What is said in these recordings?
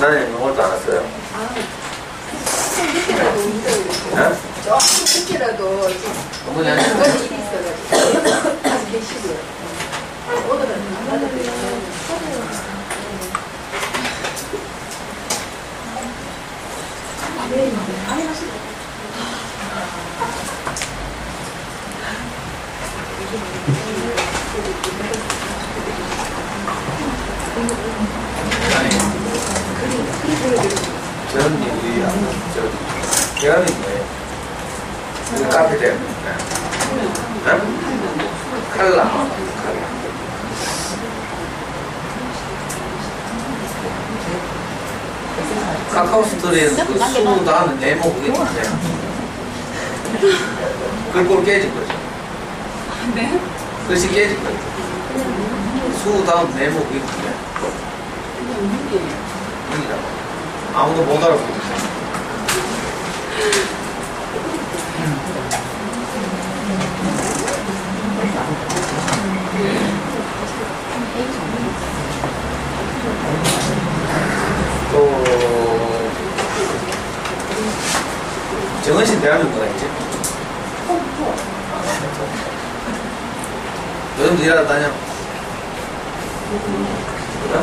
지난해 영어도 안 왔어요? 조금 늦게라도 힘들어요. 조금 늦게라도 어머니 안 그건 왔어요? 일이 있어가지고 아직 계시고요. 오늘은 안 받아드려요. 네, 아니 하시죠. 아니, 저는 우리 저 대학이 뭐예요? 그 카페 때문에. 칼라. 카카오 스토리에는 그 수 다음에 네모 그게 있는데 그걸 깨진 거죠. 네? 글씨 깨진 거죠. 수 다음 네모 그게 있는데 여기다가 아무도 못 알아보고 또 정은신 대한민국가 있지? 요즘도 일하러 다녀? 그래?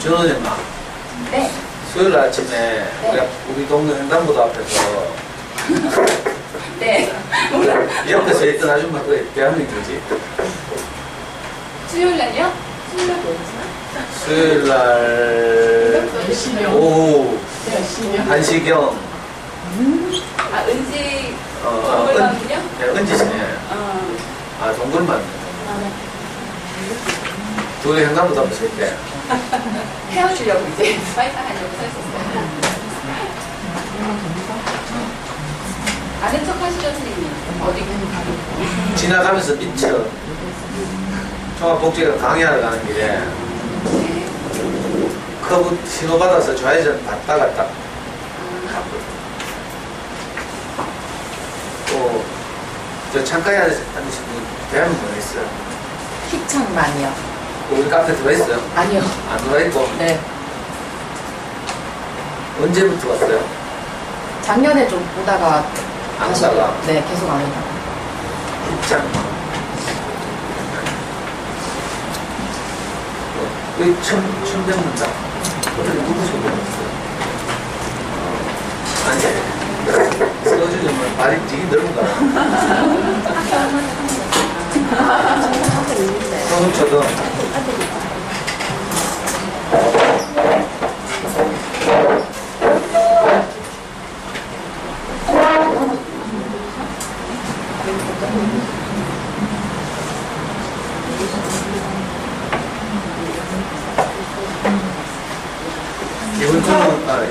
전원이 엄마. 네. 수요일 아침에 우리 동네 횡단보도 앞에서 네. 옆에서 있던 아줌마 그 대한민국이지? 수요일 날요? 수요일 날 오후 1시경 아, 은지 어, 동굴만요? 네, 은지시네. 아, 동굴만. 둘이 횡단보도 앞에서 있대. 헤어지려고 이제 파이팅 하려고 서 있었어요. 아는 척 하시죠, 선생님? 어디 지나가면서 미쳐. 종합복지가 강의하러 가는 길에 커브 신호 받아서 좌회전 왔다 갔다. 또, 저 창가에 앉으신 분, 대한민국에 있어요. 희창만이요. 우리 카페 들어있어요? 아니요. 안 들어있고. 네. 언제부터 왔어요? 작년에 좀 보다가 안 다시 오다가? 네, 계속 안 오다가. 입장. 여기 처음 뵙는다. 어떻게 누구 소개했어요? 아니, 써주려면 발이 되게 넓은가 봐. 손을 쳐도.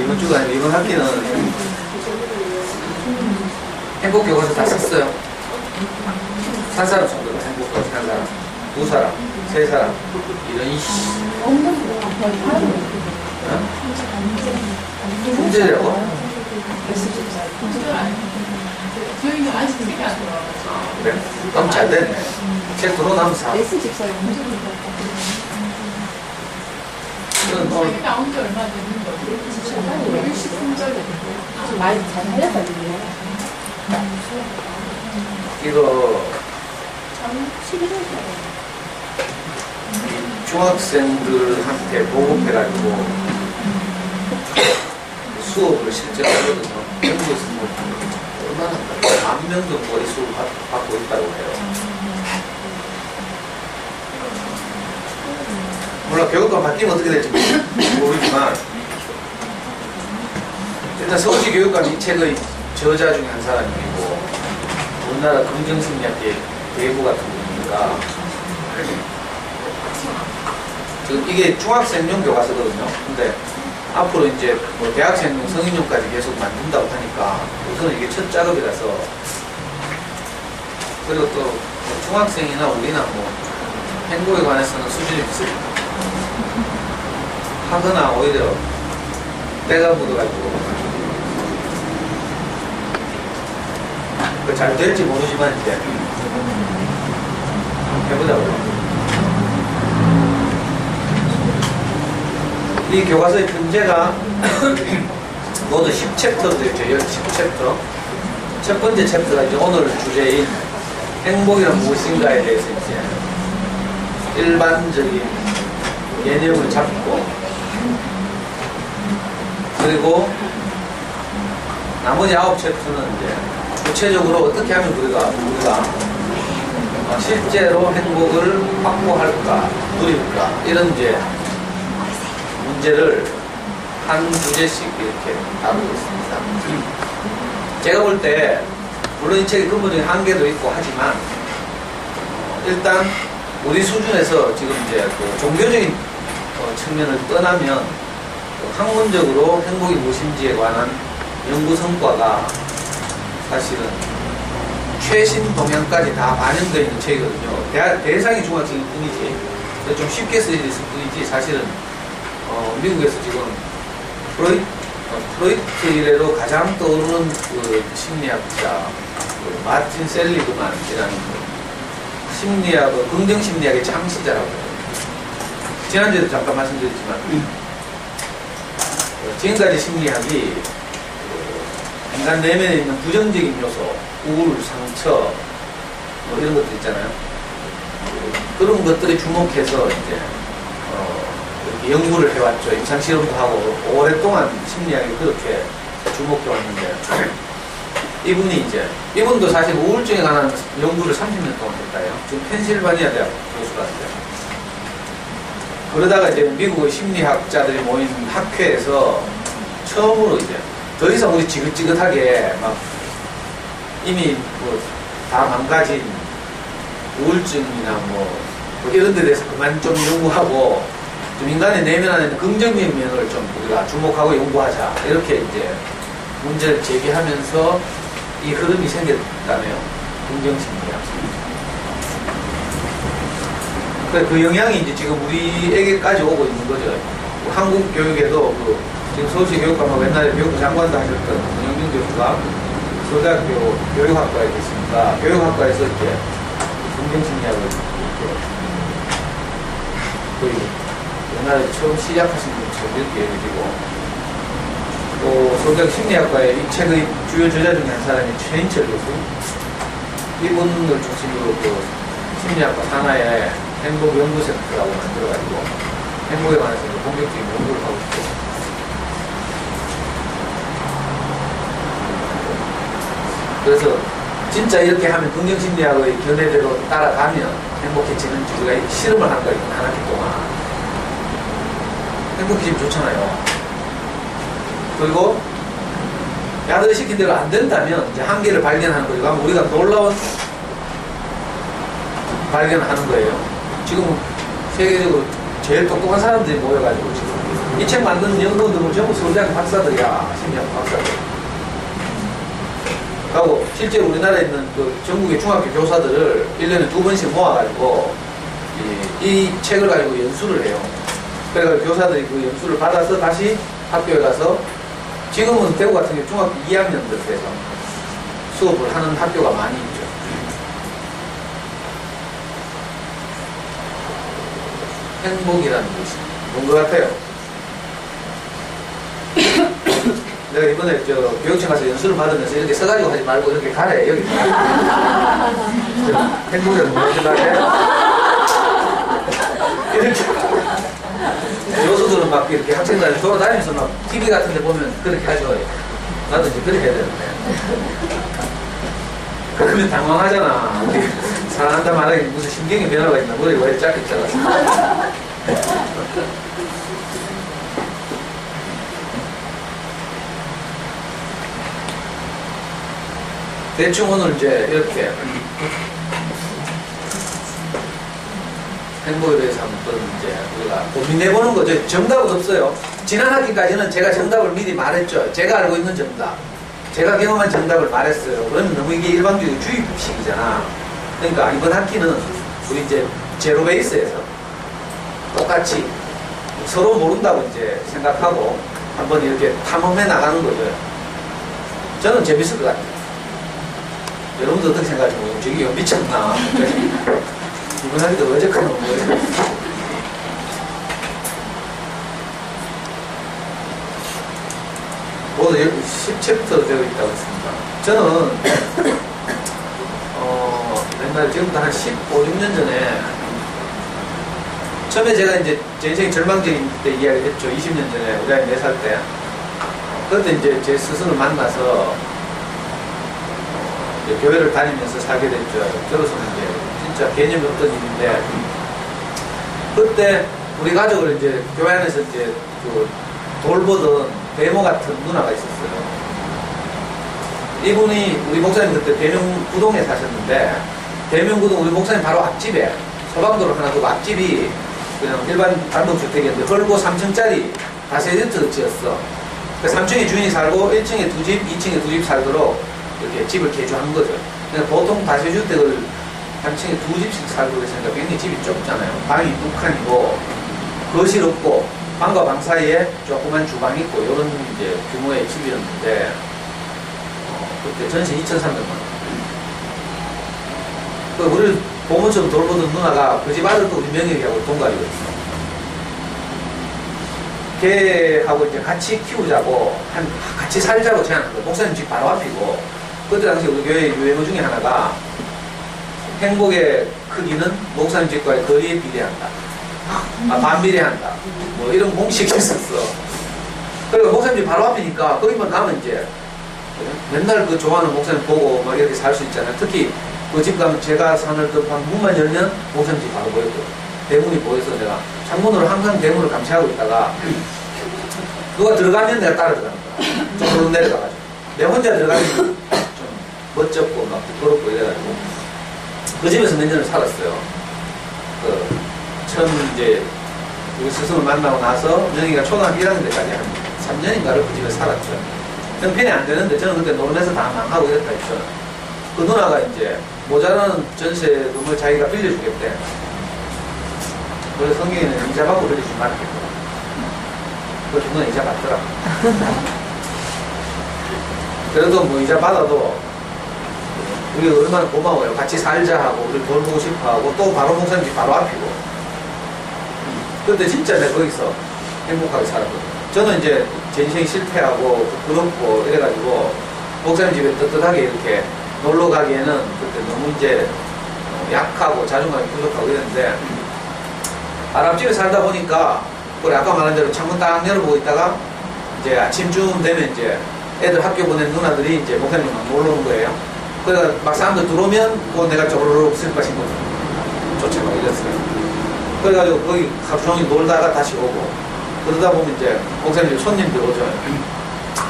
이번 주가 아니고 이번 학기는 행복교과서 다 썼어요. 한 사람 정도가 행복교과서 한 사람, 두 사람, 세 사람 이런 문제라고? 저희는 아직 책이 안 들어와요. 그래? 그럼 잘 됐네. 책 들어오면 사. 책이 나온 지 얼마 됐는 거예요? 63절 많이 잘 살려가지고. 이거 중학생들한테 보급해가지고 수업을 실제로 하거든요. 영국에서 뭐 얼마나 10,000명 정도 이 수업을 받고 있다고 해요. 교육감 바뀌면 어떻게 될지 모르지만 일단 서울시 교육감 이 책의 저자 중에 한 사람이고 우리나라 긍정심리학계 대부 같은 분이니까 이게 중학생용 교과서거든요. 근데 앞으로 이제 뭐 대학생용, 성인용까지 계속 만든다고 하니까 우선 이게 첫 작업이라서 그리고 또 중학생이나 우리나 뭐 행복에 관해서는 수준이 비슷해요. 하거나 오히려 때가 묻어가지고 그 잘 될지 모르지만 이제 해보자고요. 이 교과서의 문제가 모두 10챕터로 되어 있죠. 10챕터. 첫 번째 챕터가 이제 오늘 주제인 행복이란 무엇인가에 대해서 이제 일반적인 개념을 잡고 그리고 나머지 9챕터는 이제 구체적으로 어떻게 하면 우리가 실제로 행복을 확보할까, 누릴까 이런 이제 문제를 한 주제씩 이렇게 다루고 있습니다. 제가 볼 때 물론 이 책의 근본적인 한계도 있고 하지만 일단 우리 수준에서 지금 이제 그 종교적인 측면을 떠나면 학문적으로 행복이 무엇인지에 관한 연구 성과가 사실은 최신 동향까지 다 반영되어 있는 책이거든요. 대상이 중학생일 뿐이지 좀 쉽게 쓰여졌을 뿐이지 사실은 미국에서 지금 프로이트 이래로 가장 떠오르는 그 심리학자 마틴 셀리그만이라는 긍정심리학의 창시자라고 해요. 지난주에도 잠깐 말씀드렸지만 지금까지 심리학이 인간 내면에 있는 부정적인 요소, 우울, 상처 뭐 이런 것들 있잖아요. 그런 것들에 주목해서 이제 이렇게 연구를 해왔죠. 임상실험도 하고 오랫동안 심리학이 그렇게 주목해왔는데 이분도 사실 우울증에 관한 연구를 30년 동안 했다요. 지금 펜실바니아 대학 교수라는데 그러다가 이제 미국의 심리학자들이 모인 학회에서 처음으로 이제 더 이상 우리 지긋지긋하게 막 이미 뭐 다 망가진 우울증이나 뭐 이런 데 대해서 그만 좀 연구하고 좀 인간의 내면 안에 있는 긍정적인 면을 좀 우리가 주목하고 연구하자 이렇게 이제 문제를 제기하면서 이 흐름이 생겼다네요. 긍정심리학. 그 영향이 이제 지금 우리에게까지 오고 있는 거죠. 한국 교육에도 지금 서울시 교육감하고 옛날에 교육부 장관도 하셨던 권영준 교수가 서울대학교 교육학과에 계시니까 교육학과에서 이제 긍정심리학을 거의 옛날에 처음 시작하신 분처럼 이렇게 여기고 또 서울대학교 심리학과의 이 책의 주요 저자 중에 한 사람이 최인철 교수 이분을 중심으로 그 심리학과 산하에 행복연구센터라고 만들어가지고 행복에 관해서 본격적인 연구를 하고 있고 그래서 진짜 이렇게 하면 긍정심리학의 견해대로 따라가면 행복해지는지 우리가 실험을 한 거예요. 한 학기 동안 행복해지면 좋잖아요. 그리고 야들 시킨 대로 안 된다면 이제 한계를 발견하는 거죠. 그러면 우리가 놀라운 발견을 하는 거예요. 지금 세계적으로 제일 똑똑한 사람들이 모여가지고 지금 이 책 만드는 연구원들은 전부 서울대학교 박사들이야. 심리학 박사들. 하고 실제로 우리나라에 있는 그 전국의 중학교 교사들을 1년에 2번씩 모아가지고 이 책을 가지고 연수를 해요. 그래서 교사들이 그 연수를 받아서 다시 학교에 가서 지금은 대구 같은 경우 중학교 2학년들에서 수업을 하는 학교가 많이 있죠. 행복이라는 것이 뭔 것 같아요? 내가 이번에 교육청 가서 연수를 받으면서 이렇게 써가지고 하지 말고 이렇게 가래 여기 행복이라는 뭐지 가래 이렇게 교수들은 막 이렇게 학생들 돌아다니면서 막 TV 같은 데 보면 그렇게 하죠. 나도 이제 그렇게 해야 되는데 그러면 당황하잖아. 우리 사랑한다 말하기 무슨 신경의 변화가 있나 머리가 왜 짧게 잘랐어. 대충 오늘 이제 이렇게 행복에 대해서 한번 이제 우리가 고민해보는 거죠. 정답은 없어요. 지난 학기까지는 제가 정답을 미리 말했죠. 제가 알고 있는 정답, 제가 경험한 정답을 말했어요. 그러면 너무 이게 일반적인 주입식이잖아. 그러니까 이번 학기는 우리 이제 제로 베이스에서 똑같이 서로 모른다고 이제 생각하고 한번 이렇게 탐험해 나가는 거죠. 저는 재밌을 것 같아요. 여러분도 어떻게 생각하시나요? 저기 미쳤나? 이번 학기도 어제까지 온 거예요. 모두 10챕터 되어 있다고 했습니다. 저는 옛날 지금부터 한 15, 16년 전에 처음에 제가 이제 제 인생 절망적인 때 이야기를 했죠. 20년 전에 우리 아이 4살 때. 그때 이제 제 스승을 만나서 이제 교회를 다니면서 살게 됐죠. 저로서는 이제 진짜 개념이 없던 일인데 그때 우리 가족을 이제 교회 안에서 이제 그 돌보던 대모 같은 누나가 있었어요. 이분이 우리 목사님 그때 대명구동에 사셨는데 대명구동 우리 목사님 바로 앞집에 소방도로 하나 두고 앞집이 그냥 일반 단독주택이었는데 걸고 3층짜리 다세대트 지었어. 그 3층에 주인이 살고 1층에 2집, 2층에 2집 살도록 이렇게 집을 개조한 거죠. 그러니까 보통 다세주택을 3층에 2집씩 살고 그랬으니까 굉장히 집이 좁잖아요. 방이 2칸이고 거실 없고 방과 방 사이에 조그만 주방 있고 이런 이제 규모의 집이었는데 그때 전세 2,300만 원. 그 우리를 보모처럼 돌보던 누나가 그 집 아들도 우리 명혁이하고 동갑이거든요. 걔하고 이제 같이 키우자고 같이 살자고 제안한 거예요. 목사님 집 바로 앞이고 그때 당시 우리 교회 유행어 중에 하나가 행복의 크기는 목사님 집과의 거리에 비례한다. 반비례한다. 뭐 이런 공식이 있었어. 그리고 목사님 집 바로 앞이니까 거기만 가면 이제 맨날 그 좋아하는 목사님 보고 막 이렇게 살 수 있잖아요. 특히 그 집 가면 제가 산을 그 문만 열면 목사님 집 바로 보였거든. 대문이 보여서 내가 창문으로 항상 대문을 감시하고 있다가 누가 들어가면 내가 따라 들어가는 거야. 좀 내려가가지고. 내 혼자 들어가면 좀 멋쩍고 막 부끄럽고 이래가지고 그 집에서 몇 년을 살았어요. 처음 이제 우리 스승을 만나고 나서 명희가 초등학교 1학년 때까지 한 3년인가를 그 집에 살았죠. 형편이 안 되는데 저는 그때 노름에서 다 망하고 이랬다 했죠. 그 누나가 이제 모자라는 전세금을 자기가 빌려주겠대. 그래서 성경에는 이자 받고 빌려주지 말겠더라. 그래서 누나 이자 받더라. 그래도 뭐 이자 받아도 우리 얼마나 고마워요. 같이 살자 하고 우리 돌보고 싶어 하고 또 바로 목사님 집 바로 앞이고. 그때 진짜 내가 거기서 행복하게 살았거든요. 저는 이제 제 인생 실패하고 부끄럽고 이래가지고 목사님 집에 떳떳하게 이렇게 놀러 가기에는 그때 너무 이제 약하고 자존감이 부족하고 이랬는데 아랍집에 살다 보니까 우리 아까 말한 대로 창문 딱 열어보고 있다가 이제 아침쯤 되면 이제 애들 학교 보낸 누나들이 이제 목사님만 놀러 오는 거예요. 그래서 막 사람들 들어오면 그 내가 쪼르륵 슬퍼 신고 쫓아가고 이랬어요. 그래가지고 거기 하루 종일 놀다가 다시 오고 그러다 보면 이제 목사님 손님들 오죠.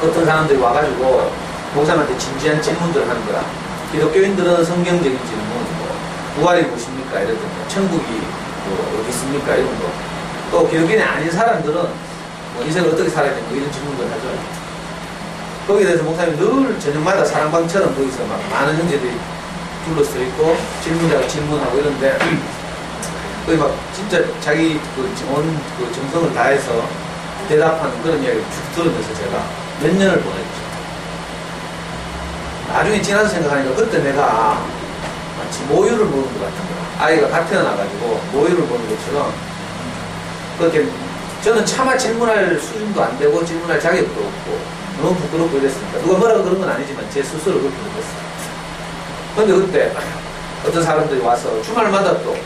어떤 사람들이 와가지고 목사님한테 진지한 질문들을 하는 거야. 기독교인들은 성경적인 질문, 부활이 무엇입니까? 이러던가 천국이 뭐 어디 있습니까? 이런 거. 또 기독교인이 아닌 사람들은 뭐 인생을 어떻게 살아야 되는가 이런 질문들을 하죠. 거기에 대해서 목사님이 늘 저녁마다 사랑방처럼 거기서 막 많은 형제들이 둘러서 있고 질문자가 질문하고 이런데 거기 막 진짜 자기 그 정성을 다해서 대답하는 그런 이야기를 쭉 들으면서 제가 몇 년을 보냈죠. 나중에 지나서 생각하니까 그때 내가 마치 모유를 먹은 것 같은 거야. 아이가 갓 태어나가지고 모유를 먹는 것처럼 그렇게 저는 차마 질문할 수준도 안 되고 질문할 자격도 없고 너무 부끄럽고 이랬으니까 누가 뭐라고 그런 건 아니지만 제 스스로 그렇게 느꼈어요. 근데 그때 어떤 사람들이 와서 주말마다 또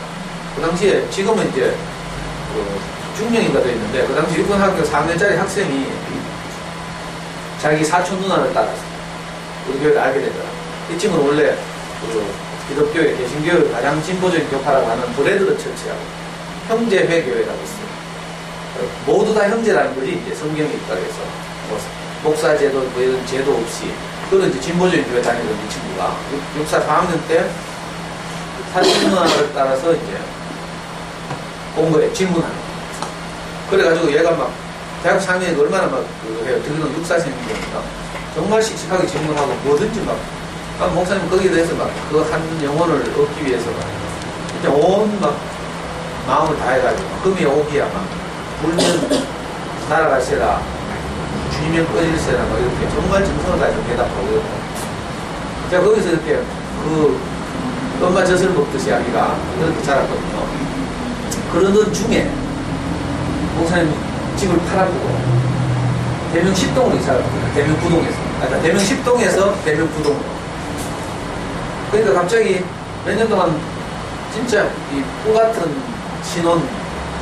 그 당시에 지금은 이제 그 중령인가 돼 있는데 그 당시 육군학교 4학년짜리 학생이 자기 사촌 누나를 따라서 우리 교회를 알게 되더라. 이 친구는 원래 그 기독교회 개신교회 가장 진보적인 교파라고 하는 브레드러 처치하고 형제회교회라고 있어요. 모두 다 형제라는 거지, 이제 성경에 있다 그래서. 뭐 목사제도, 뭐 이런 제도 없이. 그런 이제 진보적인 교회 다니던 이 친구가 육사 4학년 때 사진 문화를 따라서 이제 공부해, 질문하는 거예요. 그래가지고 얘가 막 대학 4학년에 얼마나 막 해요. 들으면 육사생이니까 정말 씩씩하게 질문하고 뭐든지 막, 아, 목사님 거기에 대해서 막 그 한 영혼을 얻기 위해서 막 진짜 온 막 마음을 다해가지고 금이 오기야 막 물면 날아가시라 주이면 꺼질세라 막 이렇게 정말 정성을 다해서 대답하고 이렇게. 제가 거기서 이렇게 그 엄마 젖을 먹듯이 아기가 이렇게 자랐거든요. 그러던 중에 목사님 집을 팔아주고 대명 10동으로 이사를 합니다. 대명 9동에서. 그러니까 대명 10동에서 대명 9동으로. 그러니까 갑자기 몇 년 동안 진짜 이 꿈같은 신혼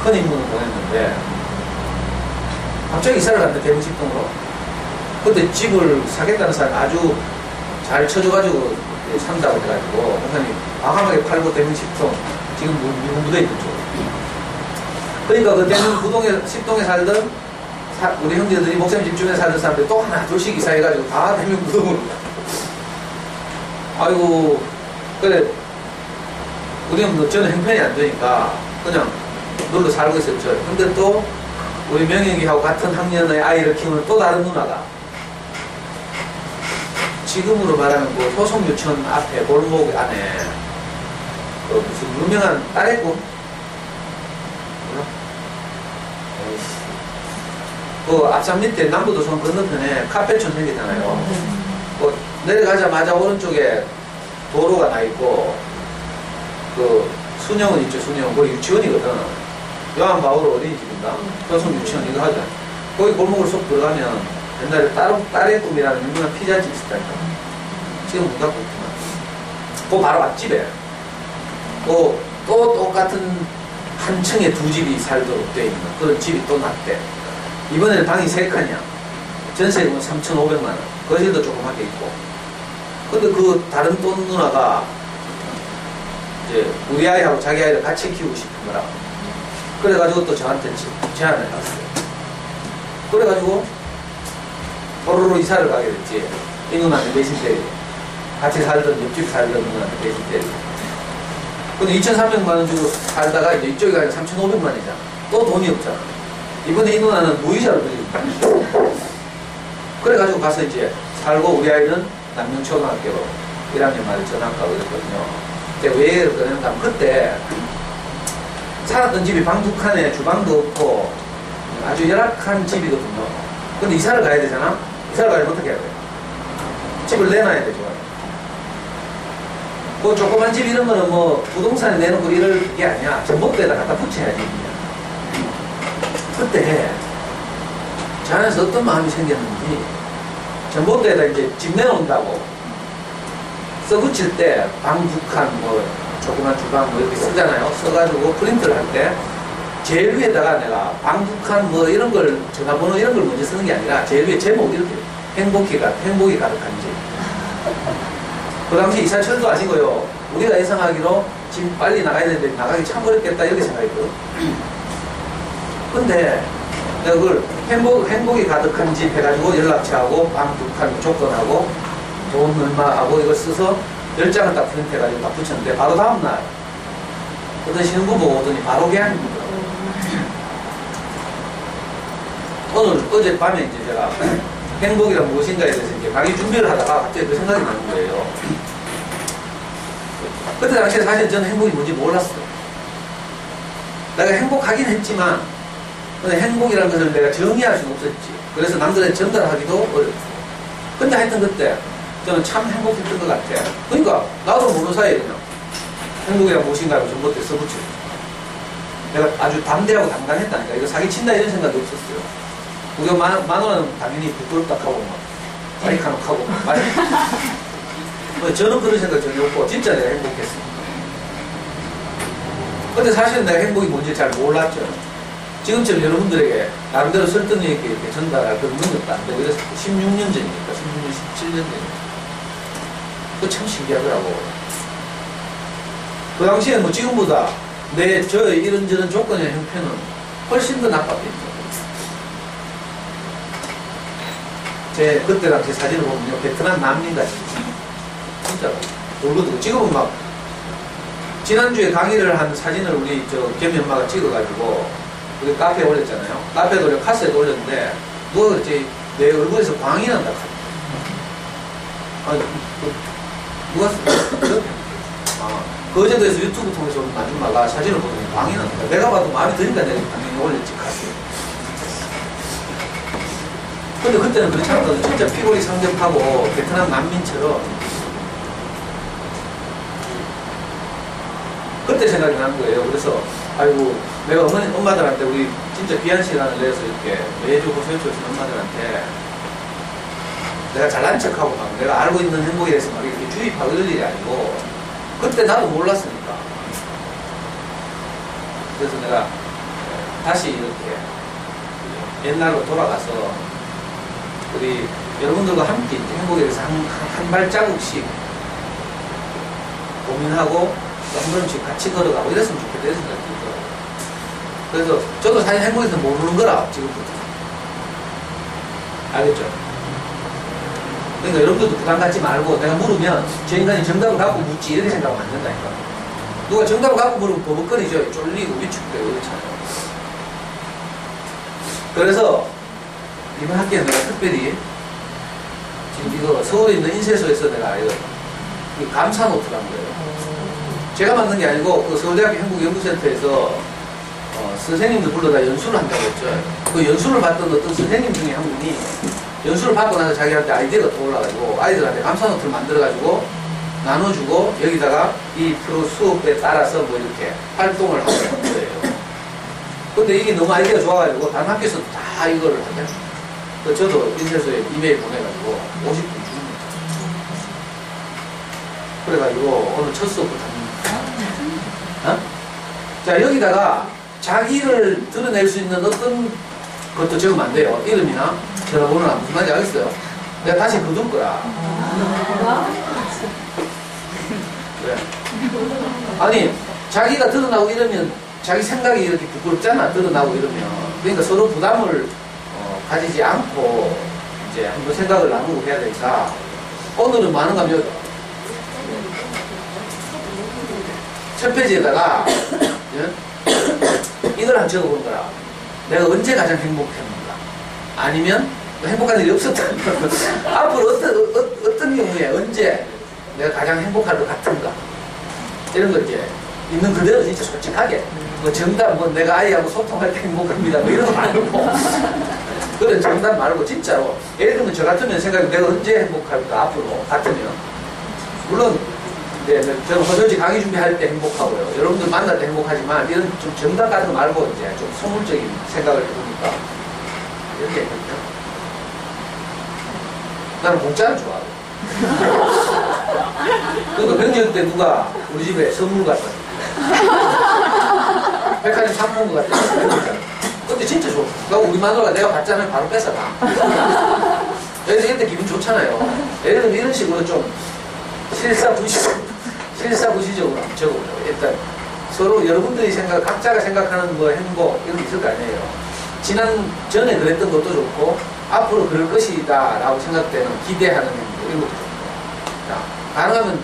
큰 인문을 보냈는데 갑자기 이사를 갔는데 대명 10동으로. 근데 집을 사겠다는 사람이 아주 잘 쳐줘가지고 산다고 해가지고 목사님 과감하게 팔고 대명 10동 지금 미국 무대에 있는 쪽. 그러니까 그 대명 9동에 10동에 살던 우리 형제들이 목사님 집 주변에 살던 사람들 또 하나 둘씩 이사해가지고 다 대명 9동으로. 아이고 그래 우리는 뭐 저는 형편이 안 되니까 그냥 놀러 살고 있었죠. 근데 또 우리 명혁이하고 같은 학년의 아이를 키우는 또 다른 누나가 지금으로 말하면 뭐 효성유치원 앞에 골목 안에 그 무슨 유명한 딸의 꿈? 그 앞산 밑에 남부도성 건너편에 카페촌 생기잖아요. 그 내려가자마자 오른쪽에 도로가 나 있고 그 순영은 있죠. 순영 거기 유치원이거든. 요한 바오로 어린이집인가? 효성 유치원 이거 하자. 거기 골목을 쏙 들어가면 옛날에 딸의 꿈이라는 유명한 피자집 있었다니까. 지금 문 닫고 있구나. 그 바로 앞집에 또 똑같은 한 층에 두 집이 살도록 돼 있는 그런 집이 또 났대. 이번에는 방이 3칸이야. 전세금은 3,500만 원. 거실도 조그맣게 있고. 근데 그 다른 또 누나가 이제 우리 아이하고 자기 아이를 같이 키우고 싶은 거라. 그래가지고 또 저한테 제안을 했어요. 그래가지고 도로로 이사를 가게 됐지. 이 누나한테 대신 때리고. 같이 살던 옆집 살던 누나한테 대신 때리고. 근데 2,300만 원 주고 살다가 이제 이쪽에 가니까 3,500만 원이잖아. 또 돈이 없잖아. 이번에 이 누나는 무이자로 드리고. 그래가지고 가서 이제 살고 우리 아이는 남명초등학교로 1학년 말에 전학 가고 이랬거든요. 왜 그러는가 하면 그때 살았던 집이 방 2칸에 주방도 없고 아주 열악한 집이거든요. 근데 이사를 가야 되잖아? 이사를 가려면 어떻게 해야 돼? 집을 내놔야 되죠. 그 조그만 집 이런 거는 뭐 부동산에 내놓고 이럴 게 아니야. 전봇대에다 갖다 붙여야지. 그때 저 안에서 어떤 마음이 생겼는지 전봇대에다 이제 집 내놓는다고 써붙일 때 방 2칸 뭐 조그만 주방 뭐 이렇게 쓰잖아요. 써가지고 프린트를 할 때 제일 위에다가 내가 방 2칸 뭐 이런 걸 전화번호 이런 걸 먼저 쓰는 게 아니라 제일 위에 제목 이렇게 행복이 가득한 집. 그 당시 이사철도 아니고요. 우리가 예상하기로 집 빨리 나가야 되는데 나가기 참 어렵겠다 이렇게 생각했거든. 근데 내가 그걸 행복이 가득한 집 해가지고 연락처하고 방 2칸 조건하고 돈 얼마하고 이걸 써서 10장을 딱 프린트해가지고 딱 붙였는데 바로 다음날 어떤 신부 보고 오더니 바로 계약이 오늘 어젯밤에 이제 제가 행복이란 무엇인가에 대해서 이제 강의 준비를 하다가 갑자기 그 생각이 나는 거예요. 그때 당시에 사실 저는 행복이 뭔지 몰랐어요. 내가 행복하긴 했지만 근데 행복이라는 것을 내가 정의할 수는 없었지. 그래서 남들한테 전달하기도 어렵고. 근데 하여튼 그때 저는 참 행복했던 것 같아. 그러니까 나도 모르는 사이에 그냥 행복이란 무엇인가 하고 전봇대 써붙이고 내가 아주 담대하고 당당했다니까. 이거 사기친다 이런 생각이 없었어요. 우리가 마누라는 당연히 부끄럽다 하고 막 마이카노 하고 막 저는 그런 생각 전혀 없고 진짜 내가 행복했습니다. 근데 사실은 내가 행복이 뭔지 잘 몰랐죠. 지금처럼 여러분들에게 나름대로 설득력 있게 이렇게 전달할 그런 능력도 안 되고 그래서 16년 전이니까 16년, 17년 전이니까 그거 참 신기하더라고. 그 당시에는 뭐 지금보다 저의 이런저런 조건의 형편은 훨씬 더 나빴겠죠. 그때랑 제 사진을 보면요, 베트남 난민같이 진짜로 놀거든요. 지금은 막 지난주에 강의를 한 사진을 우리 겸이 엄마가 찍어가지고 우리 카페에 올렸잖아요. 카페에 올려 카스에도 올렸는데 누가 그랬지, 내 얼굴에서 광이 난다. 아니, 누가 그 어제도에서 유튜브 통해서 우리 아줌마가 사진을 보더니 광이 난다. 내가 봐도 마음에 드니까 내가 당연히 올렸지, 카스에. 근데 그때는 그렇지 않거든. 진짜 피골이 상접하고 베트남 난민처럼. 그때 생각이 나는 거예요. 그래서 아이고, 내가 엄마들한테 우리 진짜 귀한 시간을 내서 이렇게 매주 고생해주신 엄마들한테 내가 잘난 척하고 막 내가 알고 있는 행복에 대해서 막 이렇게 주입하고 이럴 일이 아니고, 그때 나도 몰랐으니까. 그래서 내가 다시 이렇게 옛날로 돌아가서 우리 여러분들과 함께 행복에 대해서 한 발자국씩 고민하고 한 걸음씩 같이 걸어가고 이랬으면 좋겠다, 이런 생각이 들더라고요. 그래서 저도 사실 행복에 대해서 모르는 거라, 지금부터. 알겠죠? 그러니까 여러분들도 부담 갖지 말고, 내가 물으면 저 인간이 정답을 갖고 묻지, 이렇게 생각하면 안 된다니까. 누가 정답을 갖고 물으면 버벅거리죠. 쫄리고 위축되고 그렇잖아요. 그래서 이번 학기에 내가 특별히 지금 이거 서울에 있는 인쇄소에서 내가 이거 감사 노트를 한 거예요. 제가 만든 게 아니고 그 서울대학교 행복연구센터에서 선생님들 불러다 연수를 한다고 했죠. 그 연수를 받던 어떤 선생님 중에 한 분이 연수를 받고 나서 자기한테 아이디어가 떠올라가지고 아이들한테 감사 노트를 만들어가지고 나눠주고 여기다가 이 프로 수업에 따라서 뭐 이렇게 활동을 하고 있는 거예요. 근데 이게 너무 아이디어가 좋아가지고 다른 학교에서도 다 이거를 하냐. 저도 인쇄소에 이메일 보내가지고 50분 줍니다. 그래가지고 오늘 첫 수업부터 어? 자, 여기다가 자기를 드러낼 수 있는 어떤 것도 적으면 안 돼요. 이름이나 전화번호나 무슨 말인지 알겠어요? 내가 다시 거둘 거라. 그래. 아니, 자기가 드러나고 이러면 자기 생각이 이렇게 부끄럽잖아. 드러나고 이러면. 그러니까 서로 부담을 가지지 않고 이제 한번 생각을 나누고 해야 되니까 오늘은 많은 감정 첫 페이지에다가 이걸 한번 적어보는 거라. 내가 언제 가장 행복했는가? 아니면 행복한 일이 없었다. 앞으로 어떤 경우에 언제 내가 가장 행복할 것 같은가? 이런 거 이제 있는 그대로 진짜 솔직하게. 뭐 정답, 뭐 내가 아이하고 소통할 때 행복합니다. 뭐 이런 거 말고. 그런 정답 말고 진짜로. 예를 들면 저 같으면 생각이 내가 언제 행복할까? 앞으로 같으면. 물론 네, 저는 허설지 강의 준비할 때 행복하고요. 여러분들 만날 때 행복하지만 이런 좀 정답 같은 거 말고 이제 좀 소물적인 생각을 해보니까 이렇게 했거든요. 나는 공짜를 좋아하고. 그러니까 명절 때 누가 우리 집에 선물 갖다 백화점 상품도 갖다 그때 진짜 좋아. 그러니까 우리 마누라가 내가 받자면 바로 뺏어가. 그래서 이럴 때 기분 좋잖아요. 예를 들면 이런 식으로 좀 실사구시적으로 적어보려고. 일단 서로 여러분들이 각자가 생각하는 뭐 행복 이런 게 있을 거 아니에요. 전에 그랬던 것도 좋고 앞으로 그럴 것이다 라고 생각되는 기대하는 행복 이런 것도 좋고. 자, 가능하면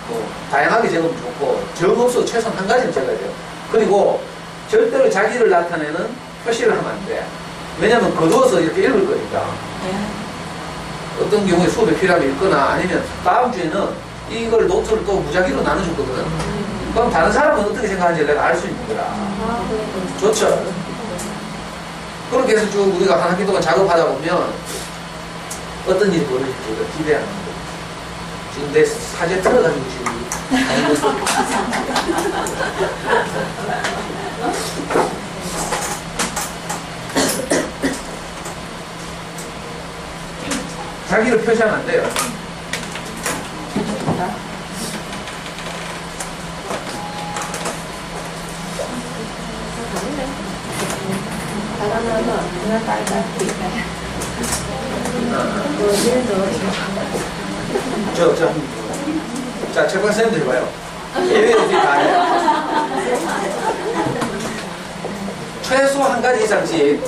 뭐 다양하게 적으면 좋고 적 없어도 최소한 한 가지는 적어야 돼요. 그리고 절대로 자기를 나타내는 표시를 하면 안 돼. 왜냐면 거두어서 이렇게 읽을 거니까. 어떤 경우에 수업에 필요하면 읽거나 아니면 다음 주에는 이걸 노트를 또 무작위로 나눠줄 거거든. 그럼 다른 사람은 어떻게 생각하는지 내가 알 수 있는 거라. 좋죠? 그렇게 해서 쭉 우리가 한 학기 동안 작업하다 보면 어떤 일이 벌어질지 우리가 기대하는 거. 지금 내 사제 틀어가지고 지금 자기를 표시하면 안 돼요. 자, 책방 선생님들 해봐요. 예외 어떻게 다 해? 최소 한 가지 이상씩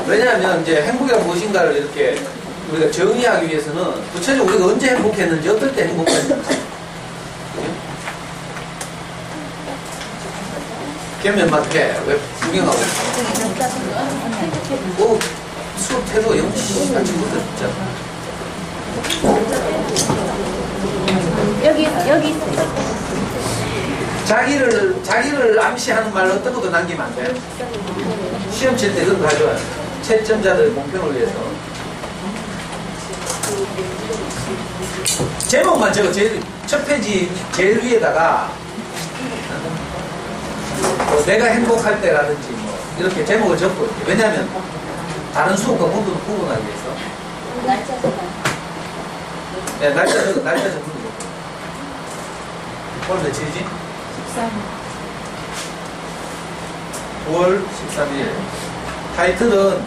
왜냐하면 이제 행복이란 무엇인가를 이렇게 우리가 정의하기 위해서는 구체적으로 우리가 언제 행복했는지 어떨 때 행복했는지 걔몇 마트에 왜 구경하고 뭐 수업 태도가 영시 같은 것들 있잖아. 여기 있어요. 자기를 암시하는 말 어떤 것도 남기면 안 돼. 시험 칠 때 그런 거 가져와요. 채점자들 공평을 위해서. 제목만 적어. 첫 페이지 제일 위에다가 뭐 내가 행복할 때라든지 뭐 이렇게 제목을 적고. 왜냐하면 다른 수업과 구분하기 위해서. 네, 날짜 적고. 오늘 며칠이지? 9월 13일. 타이틀은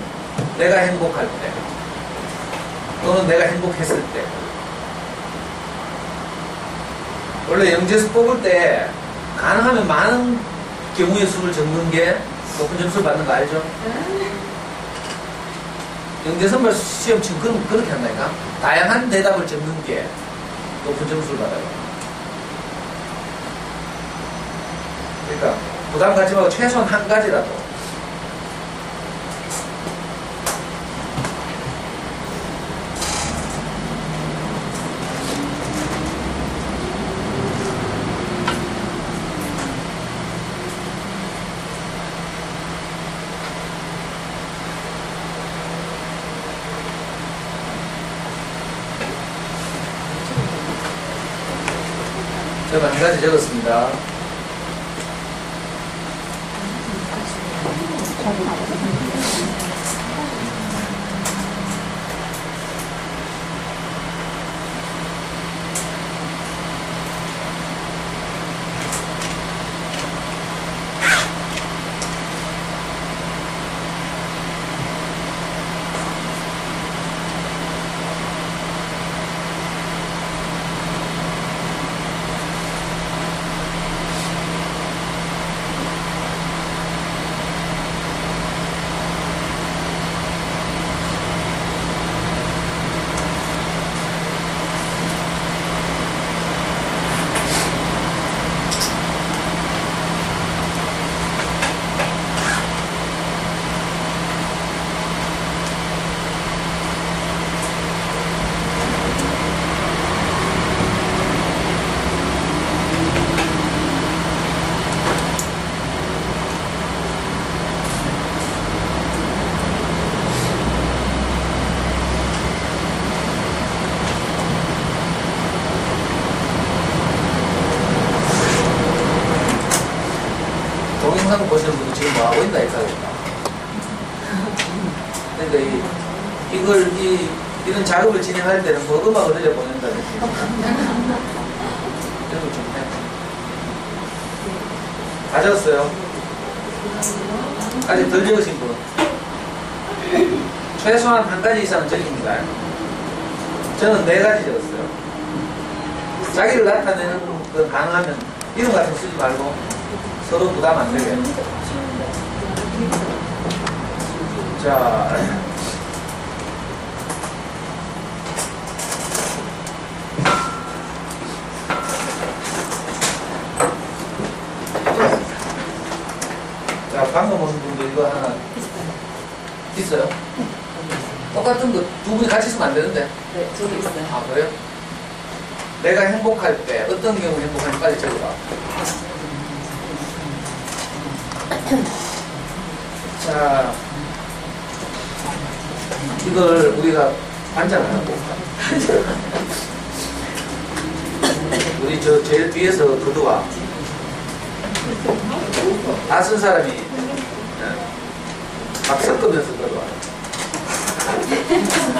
내가 행복할 때 또는 내가 행복했을 때. 원래 영재수 뽑을 때 가능하면 많은 경우의 수를 적는 게 높은 점수를 받는 거 알죠? 영재선발 시험 지금 그렇게 한다니까? 다양한 대답을 적는 게 높은 점수를 받아요. 그러니까 부담 갖지 말고 최소한 한 가지라도. 제가 한 가지 적었습니다. 동영상 보시는 분들 지금 뭐 하고 있나 했다니까. 그러니까 이런 작업을 진행할 때는 뭐 음악을 흘려보낸다는 얘기. 이런 거좀 해. 다 적었어요? 아직 덜 적으신 분? 최소한 한 가지 이상은 적입니다. 저는 4가지 적었어요. 자기를 나타내는 건 가능하면 이름 같은 거 쓰지 말고 서로 부담 안 되게. 자, 방금 오신 분도 이거 하나 있어요? 똑같은 거 두 분이 같이 쓰면 안 되는데? 네, 저기 있어요. 아, 그래요? 내가 행복할 때 어떤 경우 행복한지 빨리 적어봐. 자, 이걸 우리가 반장을 하고 우리 저 제일 뒤에서 거두와 낯선 사람이 막 섞으면서 거두와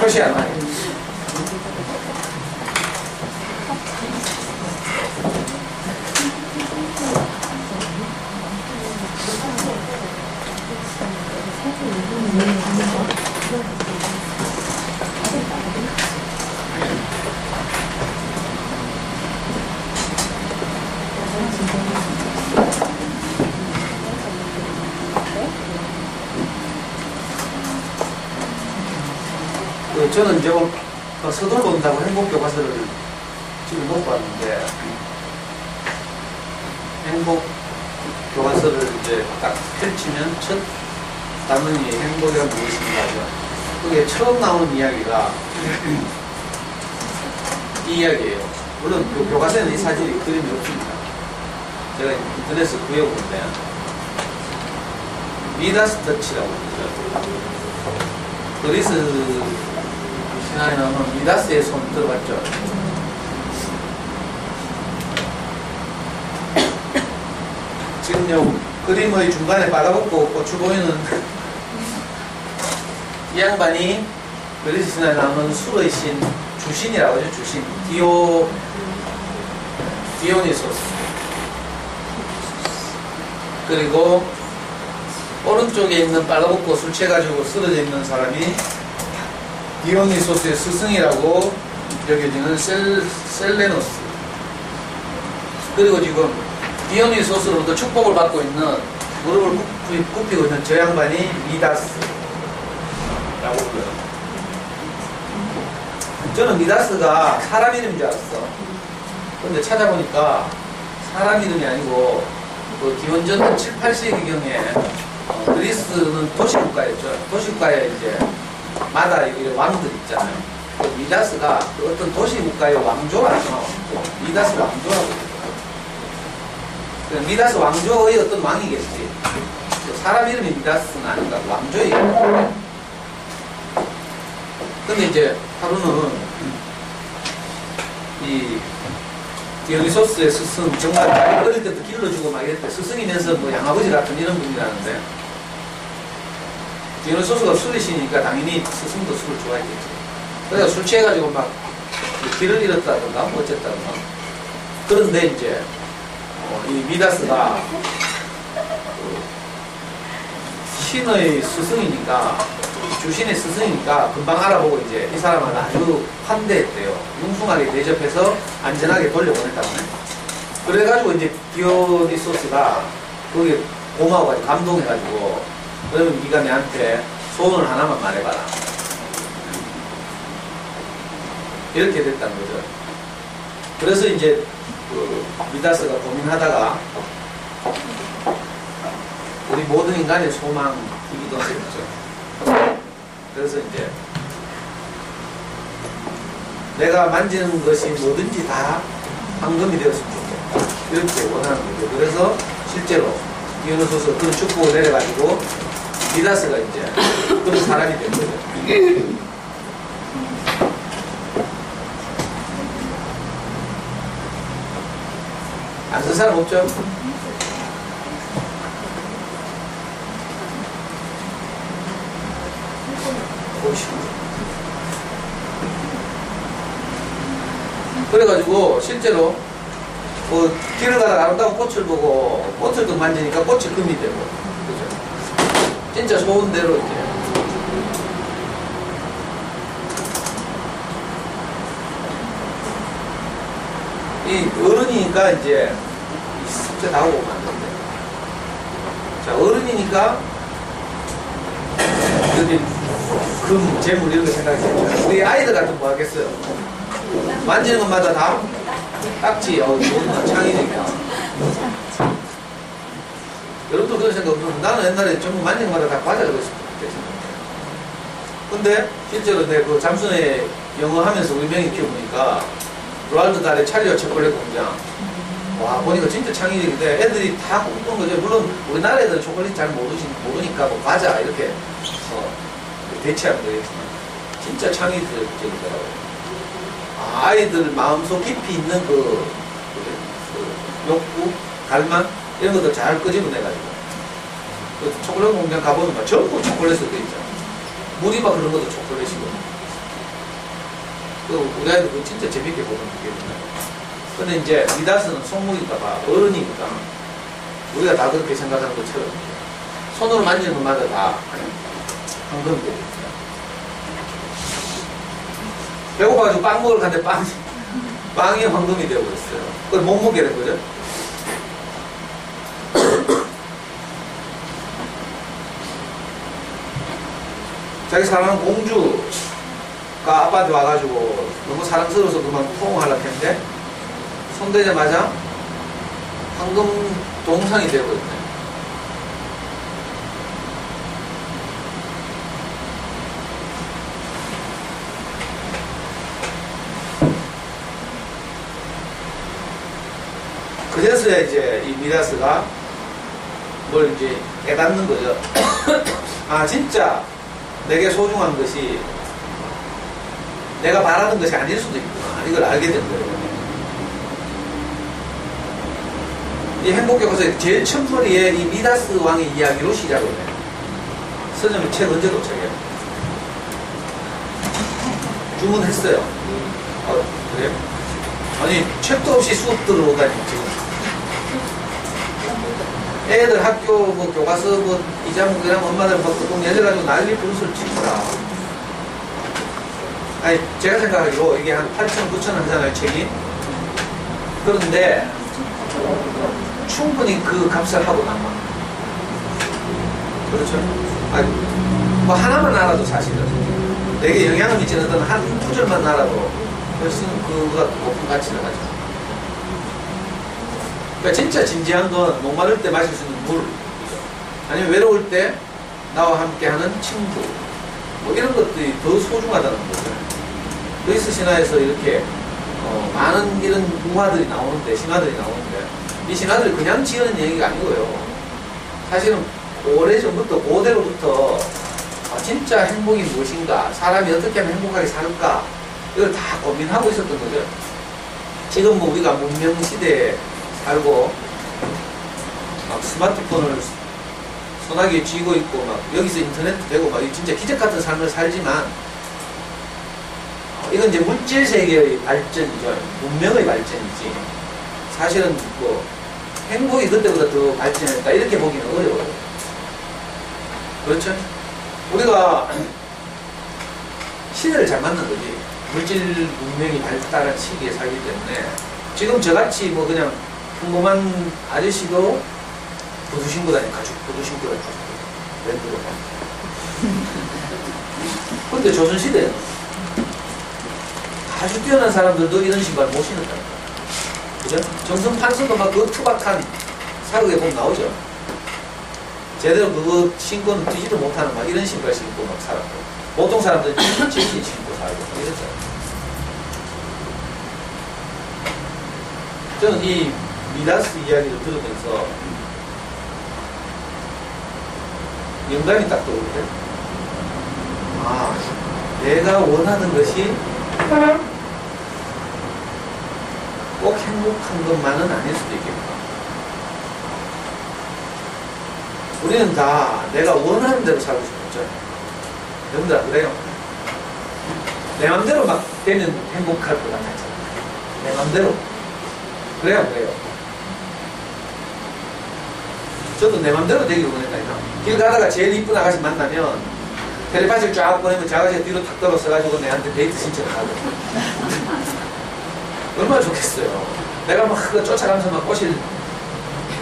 표시 안 나요. 저는 이제 서둘러 온다고 행복교과서를 지금 못 봤는데, 행복교과서를 이제 딱 펼치면 첫 단원이 행복이란 무엇인가죠. 그게 처음 나오는 이야기가 이 이야기예요. 물론 그 교과서에는 이 사진이 그림이 없습니다. 제가 인터넷에서 구해보는데, 미다스 터치라고 그러죠. 그리스 신화에 나오는 미다스의 손 들어봤죠? 지금요, 그림의 중간에 빨아먹고 고추 보이는 이 양반이 그리스 신화에 나오는 술의 신, 주신이라고 하죠, 주신. 디오니소스. 그리고 오른쪽에 있는 빨아먹고 술 취해가지고 쓰러져 있는 사람이 디오니소스의 스승이라고 여겨지는 셀레노스. 그리고 지금 디오니소스로부터 축복을 받고 있는, 무릎을 굽히고 있는 저 양반이 미다스라고 불러요. 저는 미다스가 사람 이름인 줄 알았어. 근데 찾아보니까 사람 이름이 아니고, 그 기원전 7, 8세기경에 그리스는 도시국가였죠. 도시국가에 이제 마다 이런 왕들 있잖아요. 그 미다스가 그 어떤 도시국가의 왕조라서 미다스 왕조라고 그래요. 미다스 왕조의 어떤 왕이겠지. 사람 이름이 미다스는 아닌가, 왕조의 이름. 근데 이제 하루는 이 디오니소스의 스승, 정말 어릴 때부터 길러주고 막 이랬대. 스승이면서 뭐 양아버지 같은 이런 분이라는데, 디오니소스가 술이 시니까 당연히 스승도 술을 좋아했겠죠. 그래서 술 취해가지고 막 길을 잃었다든가 뭐 어쨌다든가. 그런데 이제 이 미다스가 신의 스승이니까, 주신의 스승이니까 금방 알아보고 이제 이 사람을 아주 환대했대요. 융숭하게 대접해서 안전하게 돌려보냈다고 해. 그래가지고 이제 디오니소스가 거기에 고마워가지고 감동해가지고, 그러면 네가 내한테 소원을 하나만 말해봐라, 이렇게 됐다는 거죠. 그래서 이제 그 미다스가 고민하다가 우리 모든 인간의 소망이기도 하겠죠. 그래서 이제 내가 만지는 것이 뭐든지 다 황금이 되었으면 좋겠다, 이렇게 원하는 거죠. 그래서 실제로 디오니소스가 그런 축복을 내려가지고 미다스가 이제 그런 사람이 된 거죠. 안 쓴 사람 없죠? 그래가지고 실제로 뭐 길을 가다가 아름다운 꽃을 보고 꽃을 또 만지니까 꽃이 금이 되고, 그죠? 진짜 좋은 대로 이제 이 어른이니까 이제 숙제 다 오고 만드는데, 자, 어른이니까 여기 금, 재물 이런 거 생각했죠. 우리 아이들 같은 뭐 하겠어요? 만지는 것마다 다 딱지, 모든 건 창이니까. 여러분도 그런 생각 없어요? 나는 옛날에 전부 만지는 것마다 다 과자가 됐을 때. 근데 실제로 내 그 잠순에 영어 하면서 우리 명이 키워보니까 로알드 달의 찰리와 초콜릿 공장. 와, 보니까 진짜 창의적인데 애들이 다 꿈꾸는 거죠. 물론 우리나라 애들은 초콜릿 잘 모르니까 뭐 과자 이렇게 대체하는 거겠지만 진짜 창의적이더라고요. 아이들 마음속 깊이 있는 그 욕구, 갈망 이런 것도 잘 끄집어내가지고 그 초콜릿 공장 가보면 막 전부 초콜릿으로 돼 있잖아. 무늬바 그런 것도 초콜릿이고. 우리 아이들 그거 진짜 재밌게 보는 거거든요. 근데 이제 미다스는 속물인가봐, 어른이니까 우리가 다 그렇게 생각하는 것처럼 손으로 만지는 것마다 다 황금이 되겠죠. 배고파가지고 빵 먹으러 갔는데 빵이 황금이 되어버렸어요. 그걸 못 먹게 된 거죠. 자기 사랑하는 공주가 아빠한테 와가지고 너무 사랑스러워서 그만 포옹하려고 했는데 손대자마자 황금 동상이 되어버렸네. 그래서야 이제 이 미다스가 뭘 이제 깨닫는 거죠. 아, 진짜 내게 소중한 것이 내가 바라는 것이 아닐 수도 있구나. 이걸 알게 된 거예요. 이 행복교과서의 제일 첫머리에 이 미다스 왕의 이야기로 시작을 해요. 선생님 책 언제 도착해요? 주문했어요. 그래요? 아니, 책도 없이 수업 들어오다니, 지금. 애들 학교 뭐 교과서 뭐 이자목이랑 엄마들 막 그동 내려가지고 난리 분수를 치더라. 아니, 제가 생각하기로 이게 한 8,000, 9,000원 하잖아요, 책이. 그런데 충분히 그 값을 하고 남아. 그렇죠? 아니, 뭐 하나만 알아도 사실은 되게 영향을 미치는 어떤 한 구절만 알아도 훨씬 그거가 높은 가치를 가져. 그러니까 진짜 진지한 건 목마를 때 마실 수 있는 물, 아니면 외로울 때 나와 함께하는 친구, 뭐 이런 것들이 더 소중하다는 거죠. 그리스 신화에서 이렇게 많은 이런 우화들이 나오는데, 신화들이 나오는데, 이 신화들이 그냥 지어낸 얘기가 아니고요. 사실은 오래전부터, 고대로부터 진짜 행복이 무엇인가, 사람이 어떻게 하면 행복하게 살까, 이걸 다 고민하고 있었던 거죠. 지금 뭐 우리가 문명 시대에 살고 막 스마트폰을 손아귀에 쥐고 있고 막 여기서 인터넷도 되고 막 진짜 기적 같은 삶을 살지만 이건 이제 물질 세계의 발전이죠. 문명의 발전이지. 사실은 뭐 행복이 그때보다 더 발전했다 이렇게 보기는 어려워요. 그렇죠? 우리가 시대를 잘 만난 거지. 물질 문명이 발달한 시기에 살기 때문에 지금 저같이 뭐 그냥 평범한 아저씨도 구두 신고 다니고 가죽 구두 신고 다니고 랜드로 근데 조선시대는 아주 뛰어난 사람들도 이런 신발 못 신었다니까. 그죠? 정성판서도 막 그 투박한 사극에 보면 나오죠. 제대로 그거 신고는 뛰지도 못하는 막 이런 신발 신고 막 살았고, 보통 사람들은 진신 신고 살고 이랬잖아요. 저는 이 미다스 이야기를 들으면서 영감이 딱 떠오르죠. 아, 내가 원하는 것이 꼭 행복한 것만은 아닐 수도 있겠구나. 우리는 다 내가 원하는 대로 살고 싶었죠. 여러분들 안 그래요? 내 맘대로 막 되면 행복할 것 같았잖아요. 내 맘대로. 그래요, 그래요. 저도 내 맘대로 되기를 원했다니까. 길 가다가 제일 이쁜 아가씨 만나면 텔레파시를 쫙 보내면 저 아가씨가 뒤로 탁 떨어져가지고 내한테 데이트 신청을 하고. 얼마나 좋겠어요. 내가 막 그거 쫓아가면서 막 꼬실,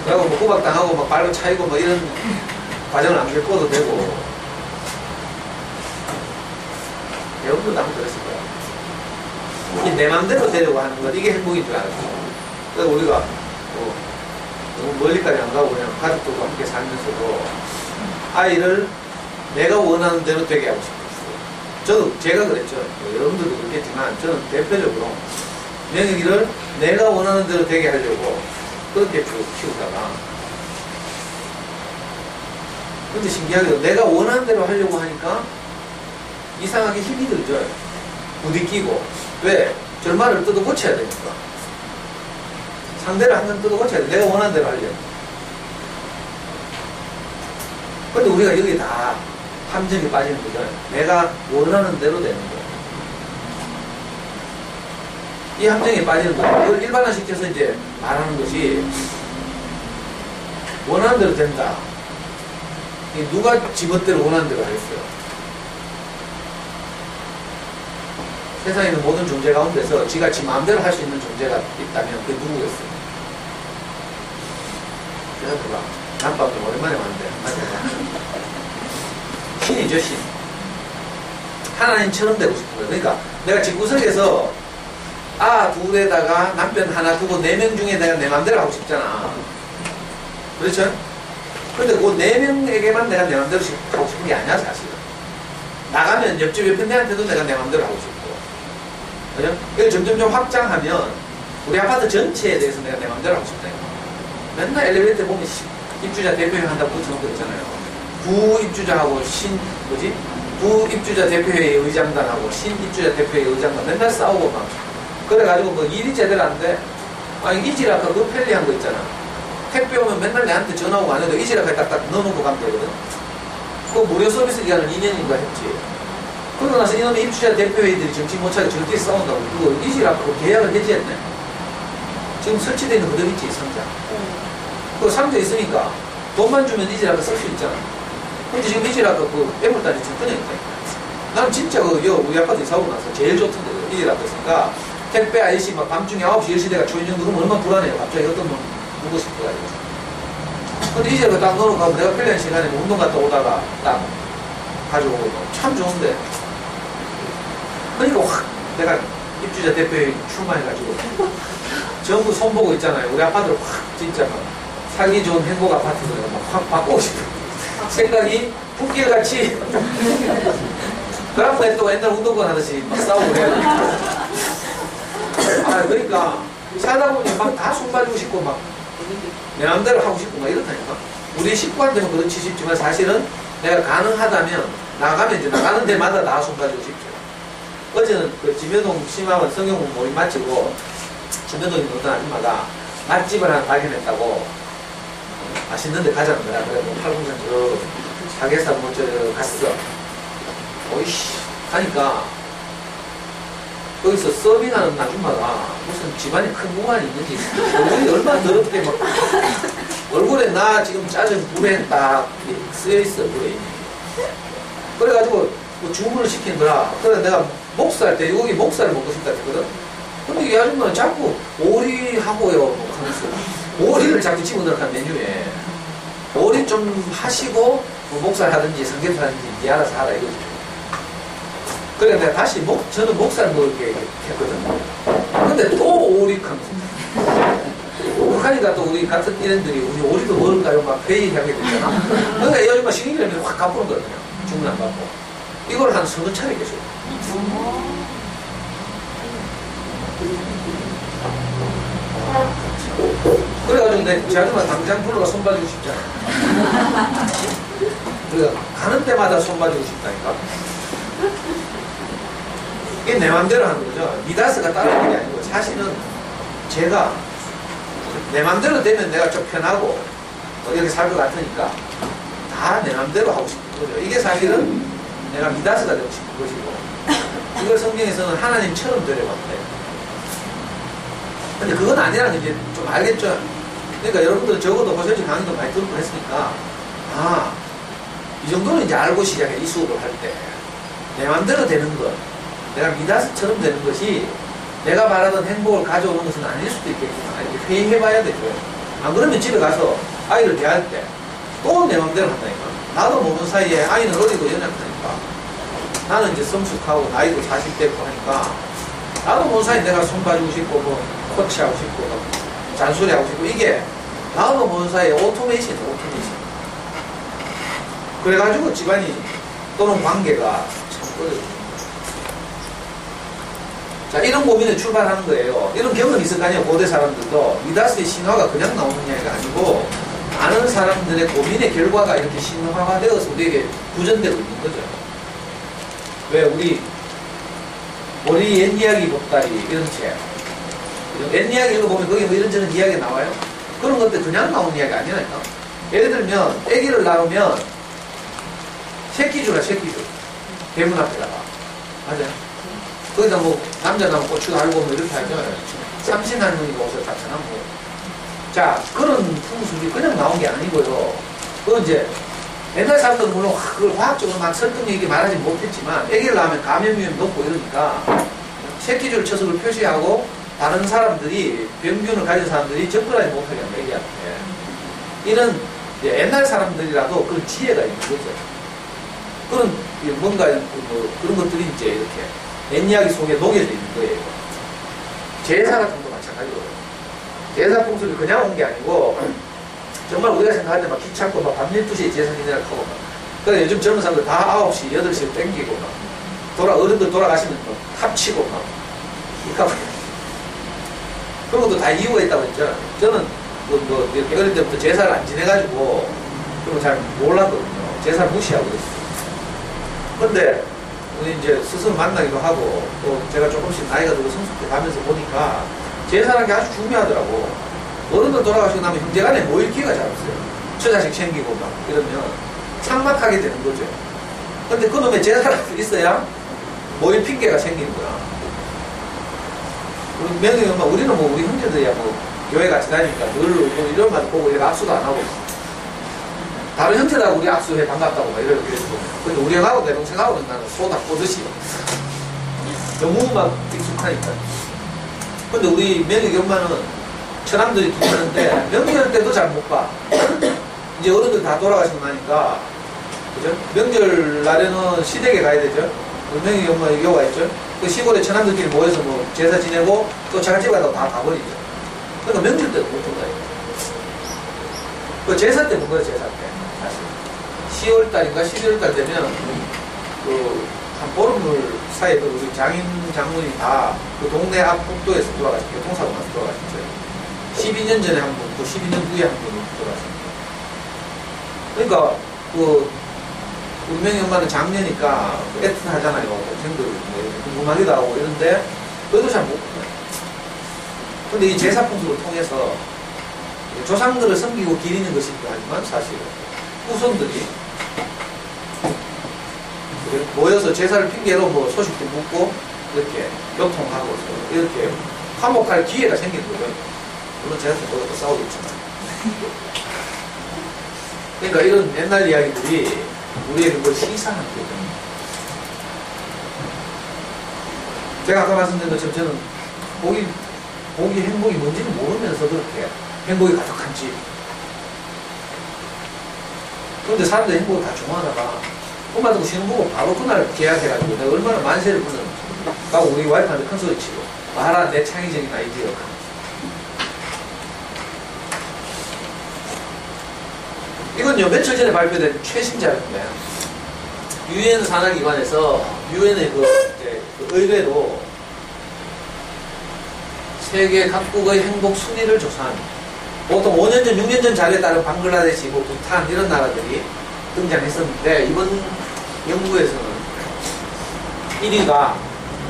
그러고 뭐 호박당하고 막 발로 차이고 뭐 이런 과정을 안 겪어도 되고. 여러분도 아무 그랬을 거야. 이게 내 맘대로 되려고 하는 것, 이게 행복인 줄 알았어. 그래서 우리가 뭐 너무 멀리까지 안 가고 그냥 가족들과 함께 살면서도 아이를 내가 원하는 대로 되게 하고 싶었어요. 제가 그랬죠. 뭐 여러분들도 그렇겠지만 저는 대표적으로 명희를 내가 원하는 대로 되게 하려고 그렇게 키우다가, 근데 신기하게도 내가 원하는 대로 하려고 하니까 이상하게 힘이 들죠. 부딪히고. 왜? 절말을 뜯어 고쳐야 되니까. 상대를 항상 뜯어 고쳐야 돼. 내가 원하는 대로 하려고. 근데 우리가 여기 다 함정에 빠지는 거죠. 내가 원하는 대로 되는 거. 이 함정에 빠지는 거예요. 이걸 일반화시켜서 이제 말하는 것이 원하는 대로 된다. 누가 지멋대로 원하는 대로 하겠어요? 세상에 있는 모든 존재 가운데서 지가 지 마음대로 할 수 있는 존재가 있다면 그게 누구겠어요? 그래서 봐봐. 남방도 오랜만에 왔는데 한마디 해봐. 신이죠, 신. 하나님처럼 되고 싶은 거예요. 그러니까 내가 집구석에서 둘에다가 남편 하나 두고 4명 중에 내가 내 맘대로 하고 싶잖아. 그렇죠? 근데 그 4명에게만 내가 내 맘대로 하고 싶은 게 아니야, 사실은. 나가면 옆집 옆에 내한테도 내가 내 맘대로 하고 싶고. 그죠? 이걸 점점 확장하면 우리 아파트 전체에 대해서 내가 내 맘대로 하고 싶다. 맨날 엘리베이터 보면 입주자 대표회의 한다고 붙여놓은 거 있잖아요. 구입주자하고 구입주자 대표회의 의장단하고 신입주자 대표회의 의장단 맨날 싸우고 막. 그래가지고 뭐 일이 제대로 안 돼. 이지라카 그거 편리한 거 있잖아. 택배 오면 맨날 내한테 전화 오고 안 해도 이지라카에 딱딱 넣어놓고 가면 되거든. 그 무료 서비스 기간을 2년인가 했지. 그러고 나서 이놈의 입주자 대표회의들이 정신 못 차리고 저렇게 싸운다고. 그거 이지라카 계약을 해지했네. 지금 설치되어 있는 그대로 있지, 상자. 그 상자 있으니까 돈만 주면 이지라카 쓸 수 있잖아. 근데 지금 이지라카 그 애물단이 지금 끊어있다. 나는 진짜 우리 아파트 이사 오고 나서 제일 좋던데, 이지라카 있으니까. 택배 아저씨 막 밤중에 9시, 10시 내가 초인종 누르면 얼마나 불안해요. 갑자기 어떤 분 누구 싶어가지고. 근데 이제 딱 넣어놓고 가면 내가 편리한 시간에 뭐 운동 갔다 오다가 딱 가져오고 참 좋은데. 그러니까 확 내가 입주자 대표에 출마해가지고 전부 손보고 있잖아요. 우리 아파트를 확 진짜 막 살기 좋은 행복 아파트를 막 확 바꾸고 싶어. 생각이 붓길같이. 그러면 또 옛날 운동권 하듯이 막 싸우고 그래야 그러니까 살다 보니 막 다 손봐주고 싶고 막 내 맘대로 하고 싶고 막 이렇다니까. 우리 식구한테는 그렇지 싶지만 사실은 내가 가능하다면 나가면 이제 나가는 데마다 다 손봐주고 싶죠. 어제는 그 지면동 심화원 성형문 모임 마치고 지면동에 어떤 아줌마가 맛집을 하나 발견했다고 맛있는 데 가자는 거야. 그래 뭐 팔공산 저 사계사 뭐저 갔어. 오이씨 하니까 거기서 서빙하는 아줌마가 무슨 집안에 큰 무관이 있는지 얼굴이 얼마나 더럽게 막 얼굴에 나 지금 짜증 불에 딱 쓰여있어 불에. 그래가지고 뭐 주문을 시킨 거라. 그래 내가 목살 돼지고기 목살을 먹고 싶다 했거든. 근데 이 아줌마는 자꾸 오리하고요 뭐 하면서 오리를 자꾸 집어넣으란 메뉴에 오리 좀 하시고 뭐 목살 하든지 삼겹살 하든지 니 알아서 하라 이거지. 그래 내가 다시 저는 목살 먹을게 했거든. 근데 또 오리하면서 하니까 또 우리 같은 일행들이 우리 오리도 먹을까요? 막 회의하게 됐잖아. 그러니까 이 아줌마 식인이라면 확 갚는 거거든요. 주문 안 받고. 이걸 한 30차례 계속. 그래가지고 제 아줌마 당장 불러가 손봐주고 싶잖아. 그러니까 가는 때마다 손봐주고 싶다니까. 이게 내 맘대로 하는 거죠. 미다스가 따르는 게 아니고 사실은 제가 내 맘대로 되면 내가 좀 편하고 이렇게 살 것 같으니까 다 내 맘대로 하고 싶은 거죠. 이게 사실은 내가 미다스가 되고 싶은 것이고 이걸 성경에서는 하나님처럼 되려고 합니다. 근데 그건 아니라는 게 이제 좀 알겠죠. 그러니까 여러분들 적어도 호세지 강의도 많이 듣고 했으니까 이 정도는 이제 알고 시작해. 이 수업을 할 때 내 맘대로 되는 것, 내가 미다스처럼 되는 것이 내가 바라던 행복을 가져오는 것은 아닐 수도 있겠구나. 이렇게 회의해봐야 되죠. 안 그러면 집에 가서 아이를 대할 때 또 내 맘대로 한다니까. 나도 모르는 사이에 아이는 어리고 연약하니까 나는 이제 성숙하고 나이도 40대고 하니까 나도 모르는 사이에 내가 손봐주고 싶고 뭐 코치하고 싶고 뭐 잔소리하고 싶고 이게 나도 모르는 사이에 오토메이션이야. 그래가지고 집안이 또는 관계가 참 어려워. 자, 이런 고민에 출발하는 거예요. 이런 경험이 있을 거 아니에요. 고대 사람들도. 미다스의 신화가 그냥 나오는 이야기가 아니고 많은 사람들의 고민의 결과가 이렇게 신화화되어서 우리에게 구전되고 있는 거죠. 왜 우리 옛 이야기 보따리 이런 책 옛 이야기 읽어보면 거기 뭐 이런저런 이야기가 나와요. 그런 것들 그냥 나오는 이야기 아니라니까. 예를 들면 아기를 낳으면 새끼줄이야. 새끼줄 대문 앞에다가 맞아요. 거기다 뭐 남자 나면 고추 달고 뭐 이렇게 하죠. 삼신할머니가 옷을 갖춰나 뭐. 자, 그런 풍습이 그냥 나온 게 아니고요. 그건 이제 옛날 사람들은 물론 그걸 과학적으로 막 설득력 있게 말하지 못했지만 아기를 낳으면 감염 높고 이러니까 새끼줄 처석을 표시하고 다른 사람들이 병균을 가진 사람들이 접근하지 못하게 합니다. 아기한테. 이런 옛날 사람들이라도 그런 지혜가 있는 거죠. 그런 뭔가 뭐 그런 것들이 이제 이렇게 옛 이야기 속에 녹여져 있는 거예요. 제사 같은 것도 마찬가지거든요. 제사 풍습이 그냥 온 게 아니고 정말 우리가 생각할 때 막 귀찮고 막 밤 12시에 제사 지내라고 하고 막 그러니까 요즘 젊은 사람들 다 9시, 8시에 땡기고 막 어른들 돌아가시면 막 합치고 막 그런 것도 다 이유가 있다고 했죠. 저는 이렇게 어릴 때부터 제사를 안 지내가지고 그런 거 잘 몰랐거든요. 제사를 무시하고 그랬어요. 근데 우리 이제 스스로 만나기도 하고 또 제가 조금씩 나이가 들고 성숙해 가면서 보니까 제사라는 게 아주 중요하더라고. 어른들 돌아가시고 나면 형제간에 모일 기회가 잘 없어요. 처자식 챙기고 막 이러면 삭막하게 되는 거죠. 근데 그놈의 제사라도 있어야 모일 핑계가 생기는 거야. 우리 명희 엄마, 우리는 뭐 우리 형제들이야 뭐 교회 같이 다니니까 늘 뭐 이런 말 보고 얘가 악수도 안 하고 다른 형제들하고 우리 악수해 반갑다고 막 이러고 근데 우리 형하고 내 동생하고는 나는 소다 꼬듯이 너무 막 익숙하니까. 근데 우리 명희 엄마는 처남들이 두 명인데 명절 때도 잘 못 봐. 이제 어른들 다 돌아가시고 나니까 그죠? 명절날에는 시댁에 가야 되죠. 명희 엄마 여기 와 있죠. 그 시골에 처남들끼리 모여서 뭐 제사 지내고 또 자갈집 가다가 다 가버리죠. 그러니까 명절 때도 못 본다. 그 제사 때 본 거예요, 제사 때. 사실. 10월달인가 11월달 되면 그 한 보름을 사이에 우리 장인 장모님 다 그 동네 앞 국도에서 돌아가셨고 교통사고 나서 돌아가셨죠. 12년 전에 한 분, 또 12년 후에 한 분이 돌아가셨고. 그러니까 운명이 엄마는 작년이니까 애틋하잖아요. 동생들 뭐 궁금하기도 하고 이런데 그것도 잘 못 보여요. 근데 이 제사 풍습을 통해서 조상들을 섬기고 기리는 것이기도 하지만 사실 후손들이 모여서 제사를 핑계로 뭐 소식도 묻고 이렇게 교통하고 이렇게 화목할 기회가 생기는 거죠. 물론 제사 때 모여서 싸우겠지만. 그러니까 이런 옛날 이야기들이 우리에게 뭘 시사하는 거죠. 제가 아까 말씀드린 것처럼 저는 복이 행복이 뭔지는 모르면서 그렇게 행복이 가득한 집. 그런데 사람들이 행복을 다 좋아하다가 엄마도 시험 보고 바로 그날 계약해가지고 내가 얼마나 만세를 부르는지. 가고 우리 와이프한테 큰 소리 치고 봐라 내 창의적인 아이디어. 이건요 며칠 전에 발표된 최신 자료인데 유엔 산하기관에서 유엔의 그 의뢰로 세계 각국의 행복 순위를 조사한 보통 5년 전, 6년 전 자료에 따른 방글라데시, 뭐 부탄 이런 나라들이 등장했었는데 이번 연구에서는 1위가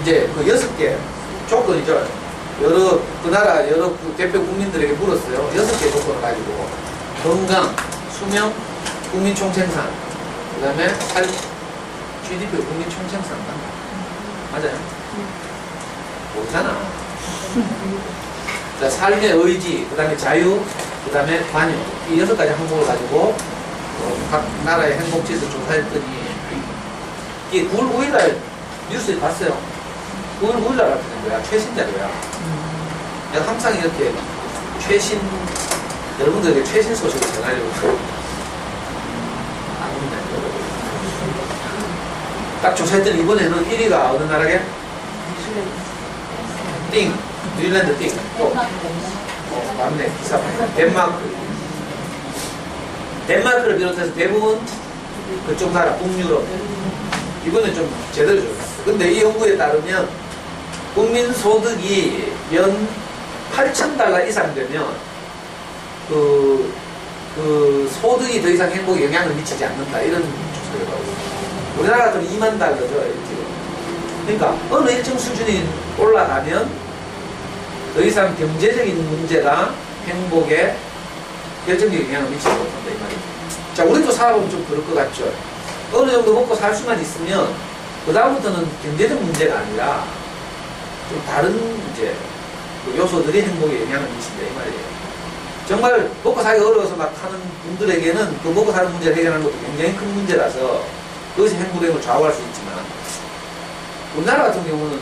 이제 그 6개 조건이죠. 그 나라 여러 대표 국민들에게 물었어요. 6개 조건을 가지고 건강, 수명, 국민 총생산, 그 다음에 GDP 국민 총생산 맞아요? 모르잖아. 자, 삶의 의지, 그 다음에 자유, 그 다음에 관용 이 6가지 항목을 가지고 각 나라의 행복지수 조사했더니 이게 9월 5일날 뉴스에 봤어요. 9월 5일날 발표된 거야. 최신 자료야. 내가 항상 이렇게 여러분들에게 최신 소식을 전하려고 딱 조사했더니 이번에는 1위가 어느 나라게? 뉴질랜드 띵. 맞네. 기사 덴마크를 비롯해서 대부분 그쪽 나라, 북유럽. 이번에 좀 제대로 조사했어요. 근데 이 연구에 따르면 국민 소득이 연 $8,000 이상 되면 그 소득이 더 이상 행복에 영향을 미치지 않는다. 이런 조사를 우리나라 같은 $20,000죠. 그러니까 어느 일정 수준이 올라가면 더 이상 경제적인 문제가 행복에 결정적인 영향을 미치지 못한다. 이 말이죠. 자, 우리도 살아보면 좀 그럴 것 같죠. 어느 정도 먹고 살 수만 있으면 그 다음부터는 경제적 문제가 아니라 좀 다른 이제 요소들이 행복에 영향을 미친다. 이 말이에요. 정말 먹고 살기가 어려워서 막 하는 분들에게는 그 먹고 사는 문제를 해결하는 것도 굉장히 큰 문제라서 그것이 행복을 좌우할 수 있지만 우리나라 같은 경우는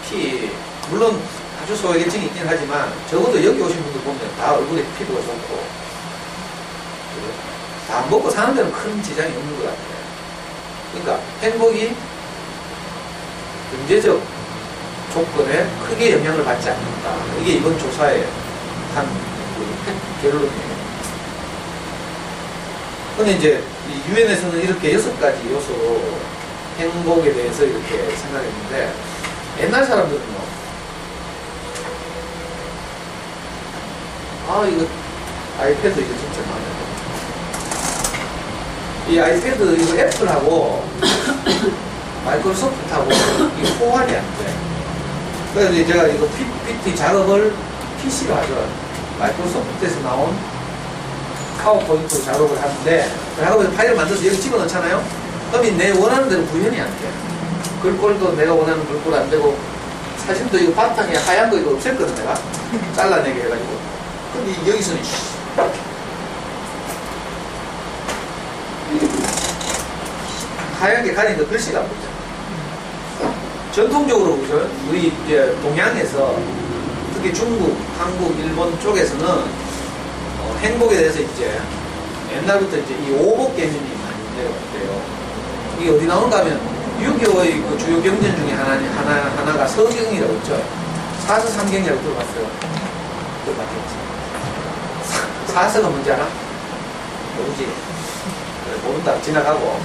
특히 물론 아주 소외계층이 있긴 하지만 적어도 여기 오신 분들 보면 다 얼굴에 피부가 좋고 다 먹고 사는 데는 큰 지장이 없는 것 같아요. 그러니까 행복이 경제적 조건에 크게 영향을 받지 않는다. 이게 이번 조사의 한 결론이에요. 근데 이제 유엔에서는 이렇게 6가지 요소로 행복에 대해서 이렇게 생각했는데 옛날 사람들은요, 이거 아이패드 이거 진짜 많아요. 이 아이패드 이거 애플하고 마이크로소프트하고 이 호환이 안 돼. 그래서 제가 이거 PPT 작업을 PC로 하죠. 마이크로소프트에서 나온 파워포인트 작업을 하는데 작업에서 파일을 만들어서 여기 집어넣잖아요. 그럼 내 원하는 대로 구현이 안 돼. 글꼴도 내가 원하는 글꼴 안 되고, 사진도 이거 바탕에 하얀 거 이거 없앴거든 내가 잘라내게 해가지고. 근데 여기서는 하얀 게 가리니까 글씨가 안 보이잖아. 전통적으로 보죠. 우리 이제 동양에서 특히 중국, 한국, 일본 쪽에서는 행복에 대해서 이제 옛날부터 이제 이 오복 개념이 많이 내려왔대요. 이게 어디 나오는가 하면 유교의 그 주요 경전 중에 하나가 서경이라고 있죠. 사서삼경이라고 들어봤어요? 들어봤겠지. 사서가 뭔지 알아? 모르지? 모른다. 지나가고.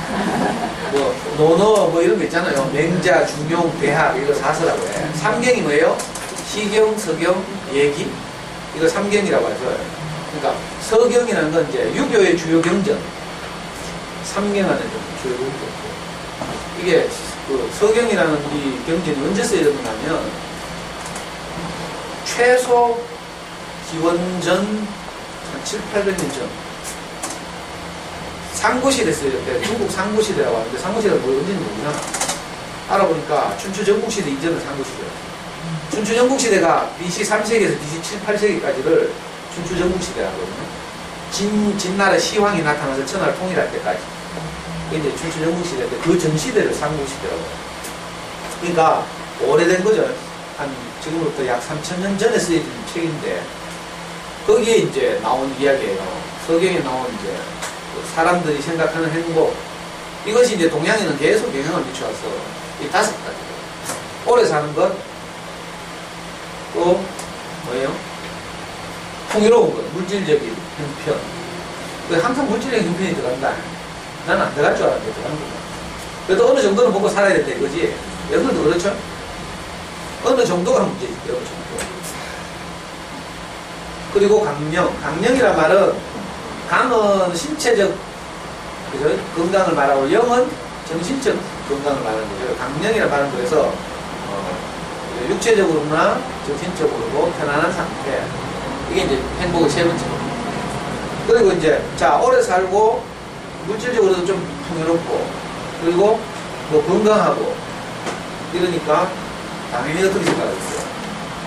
논어 이런 거 있잖아요. 맹자, 중용, 대학, 이거 사서라고 해. 삼경이 뭐예요? 시경, 서경, 예기. 이거 삼경이라고 하죠. 그러니까 서경이라는 건 이제 유교의 주요 경전. 삼경 안에 주요 경전. 이게 그 서경이라는 이 경전이 언제 쓰여졌냐면 최소 기원전 한 7, 800년 전. 상고시대 쓰여졌대. 중국 상고시대라고 하는데 상고시대가 뭐 언제인지 모르잖아. 알아보니까 춘추전국시대 이전은 상고시대야. 춘추전국시대가 BC 3세기에서 BC 7, 8세기까지를 춘추전국시대라고 하거든요. 진나라 시황이 나타나서 천하를 통일할 때까지. 이게 이제 춘추전국시대인데 그 전시대를 상고시대라고 해요. 그러니까 오래된 거죠. 한 지금부터 약 3000년 전에 쓰여진 책인데 거기에 이제 나온 이야기예요. 서경에 나온 이제 사람들이 생각하는 행복, 이것이 이제 동양에는 계속 영향을 미쳐왔어. 이 5가지. 오래 사는 것, 또 뭐예요? 풍요로운 것, 물질적인 형편. 항상 물질적인 형편이 들어간다. 나는 안 들어갈 줄 알았는데 들어가는 거야. 그래도 어느 정도는 먹고 살아야 된다 이거지. 여러분도 그렇죠? 어느 정도가 문제지. 어느 정도. 그리고 강령. 강령이란 말은 강은 신체적 그죠? 건강을 말하고 영은 정신적 건강을 말하는 거죠. 강령이라는 말은 그래서 육체적으로나 정신적으로도 편안한 상태. 이게 이제 행복의 세 번째 겁니다. 그리고 이제 자 오래 살고 물질적으로도 좀 풍요롭고 그리고 뭐 건강하고 이러니까 당연히 어떻게 생각하겠어요?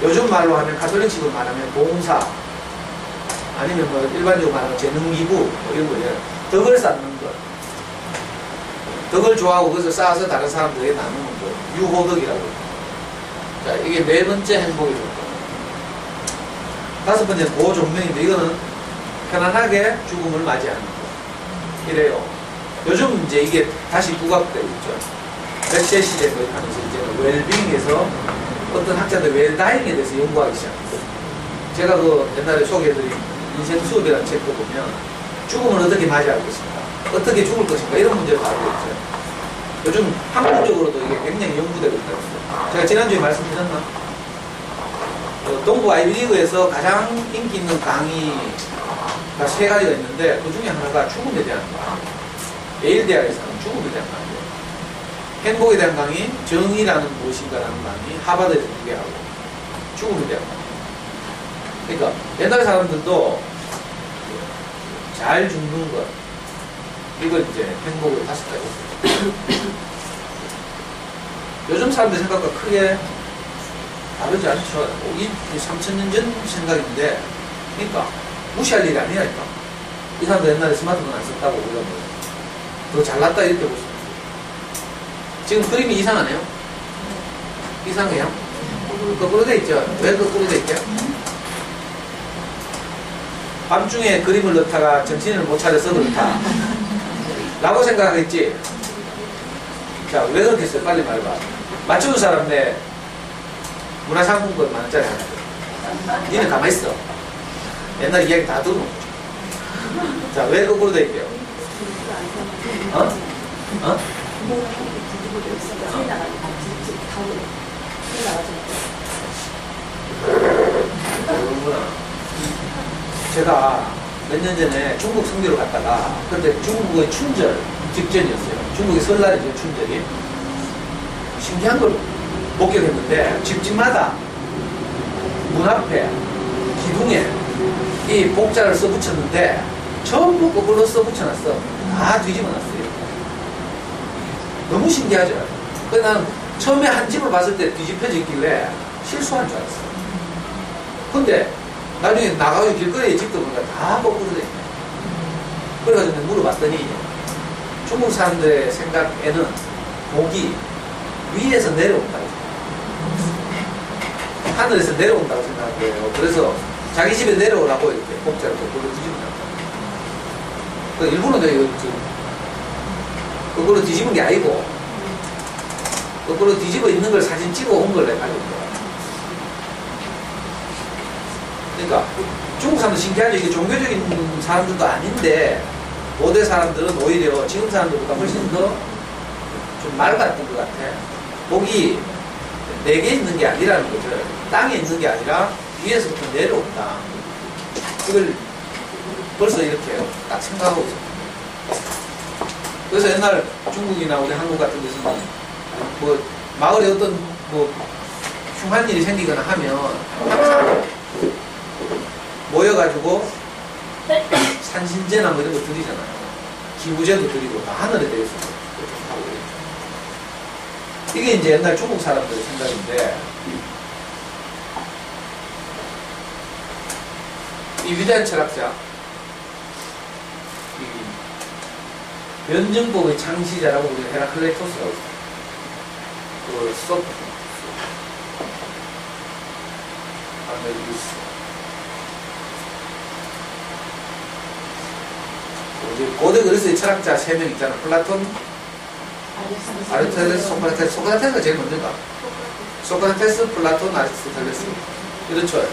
요즘 말로 하면 가톨릭식으로 말하면 봉사 아니면 뭐 일반적으로 말하면 재능기부 뭐 이런 거예요. 덕을 쌓는 것. 덕을 좋아하고 그것을 쌓아서 다른 사람들에게 나누는 것. 유호덕이라고. 자, 이게 네 번째 행복의 조건. 5번째는 보종명인데 이거는 편안하게 죽음을 맞이하는 것. 이래요. 요즘 이제 이게 다시 부각되고 있죠. 백세 시대 거의 하면서 이제는 웰빙에서 어떤 학자들 웰다잉에 대해서 연구하기 시작합니다. 제가 그 옛날에 소개해드린 인생 수업이라는 책도 보면 죽음을 어떻게 맞이할 것인가, 어떻게 죽을 것인가 이런 문제를 다루고 있어요. 요즘 학문적으로도 이게 굉장히 연구되고 있다고 했어요. 제가 지난주에 말씀드렸나? 동부 아이비리그에서 가장 인기 있는 강의가 3가지가 있는데 그 중에 하나가 죽음에 대한 강의. 예일 대학에서 하는 죽음에 대한 강의예요. 행복에 대한 강의, 정의라는 무엇인가라는 강의, 하버드에서 2개 하고 죽음에 대한 강의. 그러니까 옛날 사람들도 잘 죽는 것, 이걸 이제 행복을 5가지. 요즘 사람들 생각과 크게 다르지 않죠. 이 3000년 전 생각인데, 그러니까 무시할 일이 아니라니까. 이 사람들 옛날에 스마트폰 안 썼다고 우리가 뭐 더 잘났다 이렇게 볼 수 있어요. 지금 그림이 이상하네요. 이상해요. 거꾸로 돼 있죠. 왜 거꾸로 돼 있게요? 밤중에 그림을 넣다가 정신을 못 차려서 그렇다 라고 생각하겠지. 자, 왜 그렇게 했어요? 빨리 말해봐. 맞추는 사람 내 문화상품권 만원짜리 하나 줘. 니는 가만히 있어. 옛날 이야기 다 들어놓고. 자, 왜 거꾸로 돼 있게요? 어? 어? 그러구나. 제가 몇 년 전에 중국 성교를 갔다가 그때 중국의 춘절 직전이었어요. 중국의 설날이죠, 춘절이. 신기한 걸 목격했는데 집집마다 문 앞에 기둥에 이 복자를 써붙였는데 전부 거꾸로 써붙여놨어. 다 뒤집어놨어요. 너무 신기하죠. 그래서 나는 처음에 한 집을 봤을 때 뒤집혀져 있길래 실수한 줄 알았어. 근데 나중에 나가서 길거리에 집도 보니까 다 거꾸로 돼 있네. 그래가지고 내가 물어봤더니 중국 사람들의 생각에는 복이 위에서 내려온다고 생각해요. 하늘에서 내려온다고 생각한 거예요. 그래서 자기 집에 내려오라고 이렇게 복자를 거꾸로 뒤집어놨다. 그러니까 일부러 내가 이거 지금 거꾸로 뒤집은 게 아니고 거꾸로 뒤집어 있는 걸 사진 찍어 온 걸 내가 가지고 있는 거야. 그러니까 중국 사람들 신기하죠. 이게 종교적인 사람들도 아닌데 고대 사람들은 오히려 지금 사람들보다 훨씬 더 좀 맑았던 것 같아. 복이 내게 있는 게 아니라는 거죠. 땅에 있는 게 아니라 위에서부터 내려온다. 이걸 벌써 이렇게 딱 생각하고 있어. 그래서 옛날 중국이나 우리 한국 같은 데서는 뭐 마을에 어떤 뭐 흉한 일이 생기거나 하면 항상 모여가지고 산신제나 뭐 이런 거 드리잖아요. 기부제도 드리고 다 하늘에 대해서 그렇게 하고 그래요. 이게 이제 옛날 중국 사람들의 생각인데 이 위대한 철학자 이 변증법의 창시자라고 우리가 헤라클레이토스라고 있어요. 그 고대 그리스의 철학자 3명 있잖아. 플라톤, 아리스토텔레스, 소크라테스. 소크라테스가 제일 먼저가. 소크라테스, 플라톤, 아리스토텔레스. 이렇죠.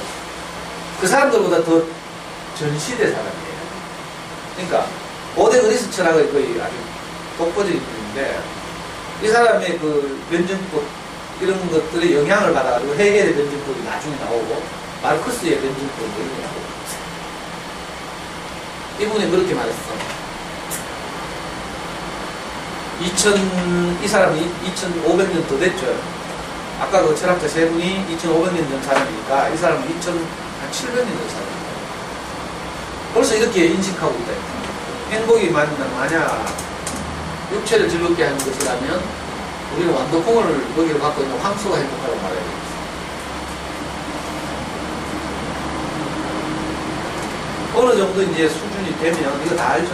그 사람들보다 더 전시대 사람이에요. 그러니까 고대 그리스 철학의 거의 아주 독보적인 분인데 이 사람의 그 변증법 이런 것들의 영향을 받아가지고 헤겔의 변증법이 나중에 나오고 마르크스의 변증법 이런 게 나오고 이분이 그렇게 말했어. 이 사람이 2500년 더 됐죠. 아까 그 철학자 3분이 2500년 전 사람이니까 이 사람은 2700년 전 사람이에요. 벌써 이렇게 인식하고 있다. 행복이 만약 육체를 즐겁게 하는 것이라면 우리는 완도콩을 먹이를 갖고 있는 황소가 행복하다고 말해야 되겠어. 어느 정도 이제 수준이 되면 이거 다 알죠.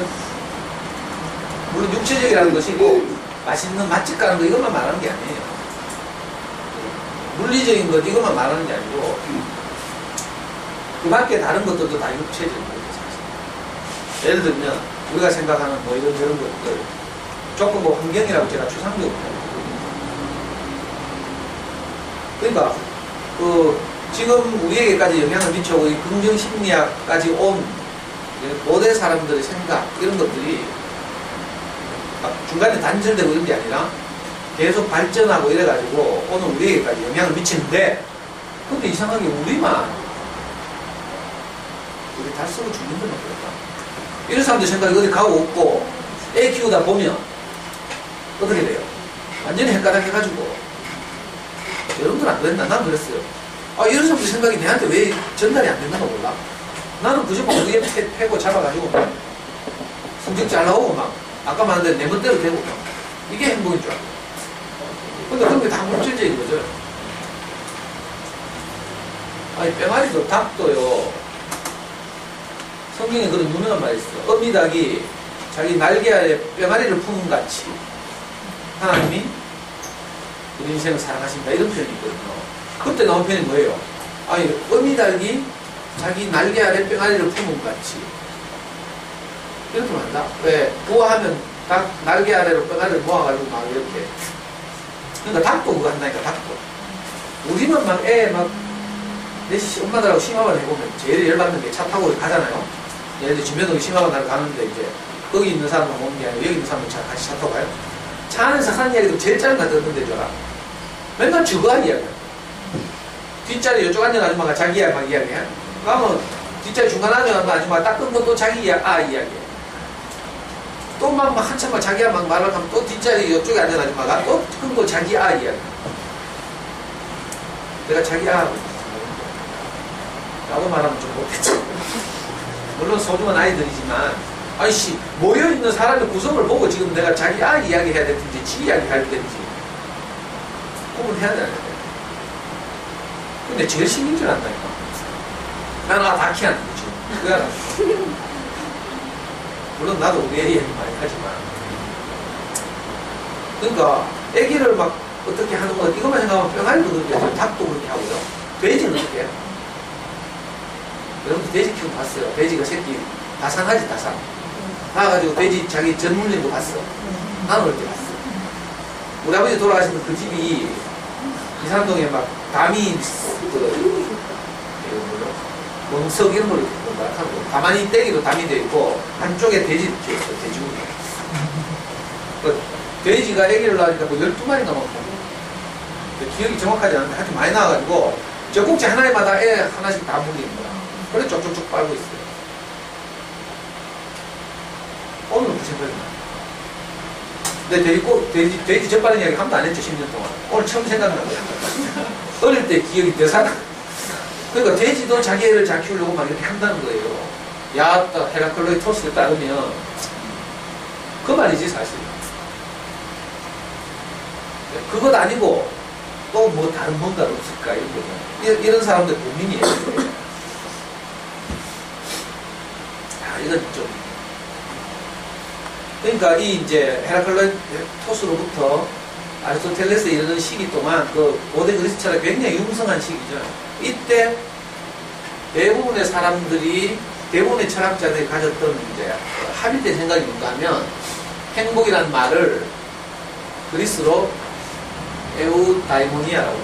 물론 육체적이라는 것이 뭐 맛있는 맛집 가는 거 이것만 말하는 게 아니에요. 물리적인 것 이것만 말하는 게 아니고 그 밖에 다른 것들도 다 육체적인 거죠. 예를 들면 우리가 생각하는 뭐 이런 저런 것들 조금 뭐 환경이라고 제가 추상적으로 그러니까 그 지금 우리에게까지 영향을 미쳐오고 이 긍정심리학까지 온 고대 사람들의 생각 이런 것들이 막 중간에 단절되고 이런 게 아니라 계속 발전하고 이래가지고 오늘 우리에게까지 영향을 미치는데 근데 이상하게 우리 다 쓰고 죽는 건 없을까? 이런 사람들 생각이 어디 가고 없고 애 키우다 보면 어떻게 돼요? 완전히 헷가닥 해가지고 여러분들 안 그랬나? 난 그랬어요. 아 이런 사람들 생각이 내한테 왜 전달이 안 됐나 몰라. 나는 그저 거기에 패고 잡아가지고 막 성적 잘 나오고 막 아까 말한 내 멋대로 되고 막 이게 행복인 줄 알고. 근데 그런 게 다 물질적인 거죠. 아니 뺑아리도 닭도요. 성경에 그런 유명한 말이 있어. 어미닭이 자기 날개 아래 뺑아리를 품은 같이 하나님이 우리 인생을 사랑하신다 이런 표현이 있거든요. 그때 나온 표현이 뭐예요? 아니 어미닭이 자기 날개 아래 뺑아리를 품은 같이 이렇게 말한다. 왜? 부화하면 닭 날개 아래로 뼈다리를 모아가지고 막 이렇게. 그러니까 닭도 그거 한다니까, 닭도. 우리는 막 내 엄마들하고 심화반 해보면 제일 열받는 게 차 타고 가잖아요. 예를 들어 진면동에 심화반 나를 가는데 이제 거기 있는 사람만 보는 게 아니고 여기 있는 사람은 같이 차 타고 가요. 차 안에서 하는 이야기도 제일 짧은 거 듣는데 줘라. 맨날 저거 이야기야. 뒷자리 이쪽 앉은 아줌마가 자기 이야기 막 이야기해. 그러면 뒷자리 중간 앉은 아줌마가 딱 끊고 또 자기 이야기해. 또 막 한참 막 자기야 막 말을 하면 또 뒷자리 이쪽에 앉은 아줌마가 또 끊고 자기 이야기. 내가 자기 나도 말하면 좀 못했죠. 물론 소중한 아이들이지만 아이씨 모여있는 사람의 구성을 보고 지금 내가 자기 이야기 해야 되든지 지 이야기 해야 되든지 구분해야 되는데 근데 제일 신경질 난다니까. 나는 다키 하는 거지. 그게 알아. 물론 나도 우리 애 얘기 많이 하지만 그러니까 애기를 막 어떻게 하는 거 이것만 생각하면 뿅아리도 그렇게 하고 닭도 그렇게 하고요. 돼지는 어떻게 해요? 여러분들 돼지 키우고 봤어요. 돼지가 새끼 다산하지 다산. 나와가지고 돼지 자기 전 물리는 거 봤어. 나는 그렇게 봤어. 우리 아버지 돌아가시면 그 집이 이산동에 막 담이 멍석 이런 걸 하고 가만히 떼기도 담이 되어 있고 한쪽에 돼지 키웠어. 돼지고기. 돼지가 애기를 낳으니까 뭐 12마리가 넘었고 기억이 정확하지 않은데 하여튼 많이 나와가지고 젖꼭지 하나마다 애 하나씩 다 물리는 거야. 그래 쪽쪽쪽 빨고 있어요. 오늘은 그 생각이 나요. 근데 돼지 젖바른 이야기 한 번도 안 했죠. 10년 동안. 오늘 처음 생각난 거야. 어릴 때 기억이 되살아. 그러니까 돼지도 자기 애를 잘 키우려고 막 이렇게 한다는 거예요. 야따 헤라클로의 토스에 따르면 그 말이지 사실. 그것 아니고 또 뭐 다른 뭔가 없을까 이런 거죠. 이런 사람들 고민이에요. 이건 좀 그러니까 이 이제 헤라클레토스로부터 아리스토텔레스에 이르는 시기 동안 그 고대 그리스 철학이 굉장히 융성한 시기죠. 이때 대부분의 사람들이 대부분의 철학자들이 가졌던 이제 합의된 생각이 뭔가 하면 행복이라는 말을 그리스로 에우다이모니아라고 해요.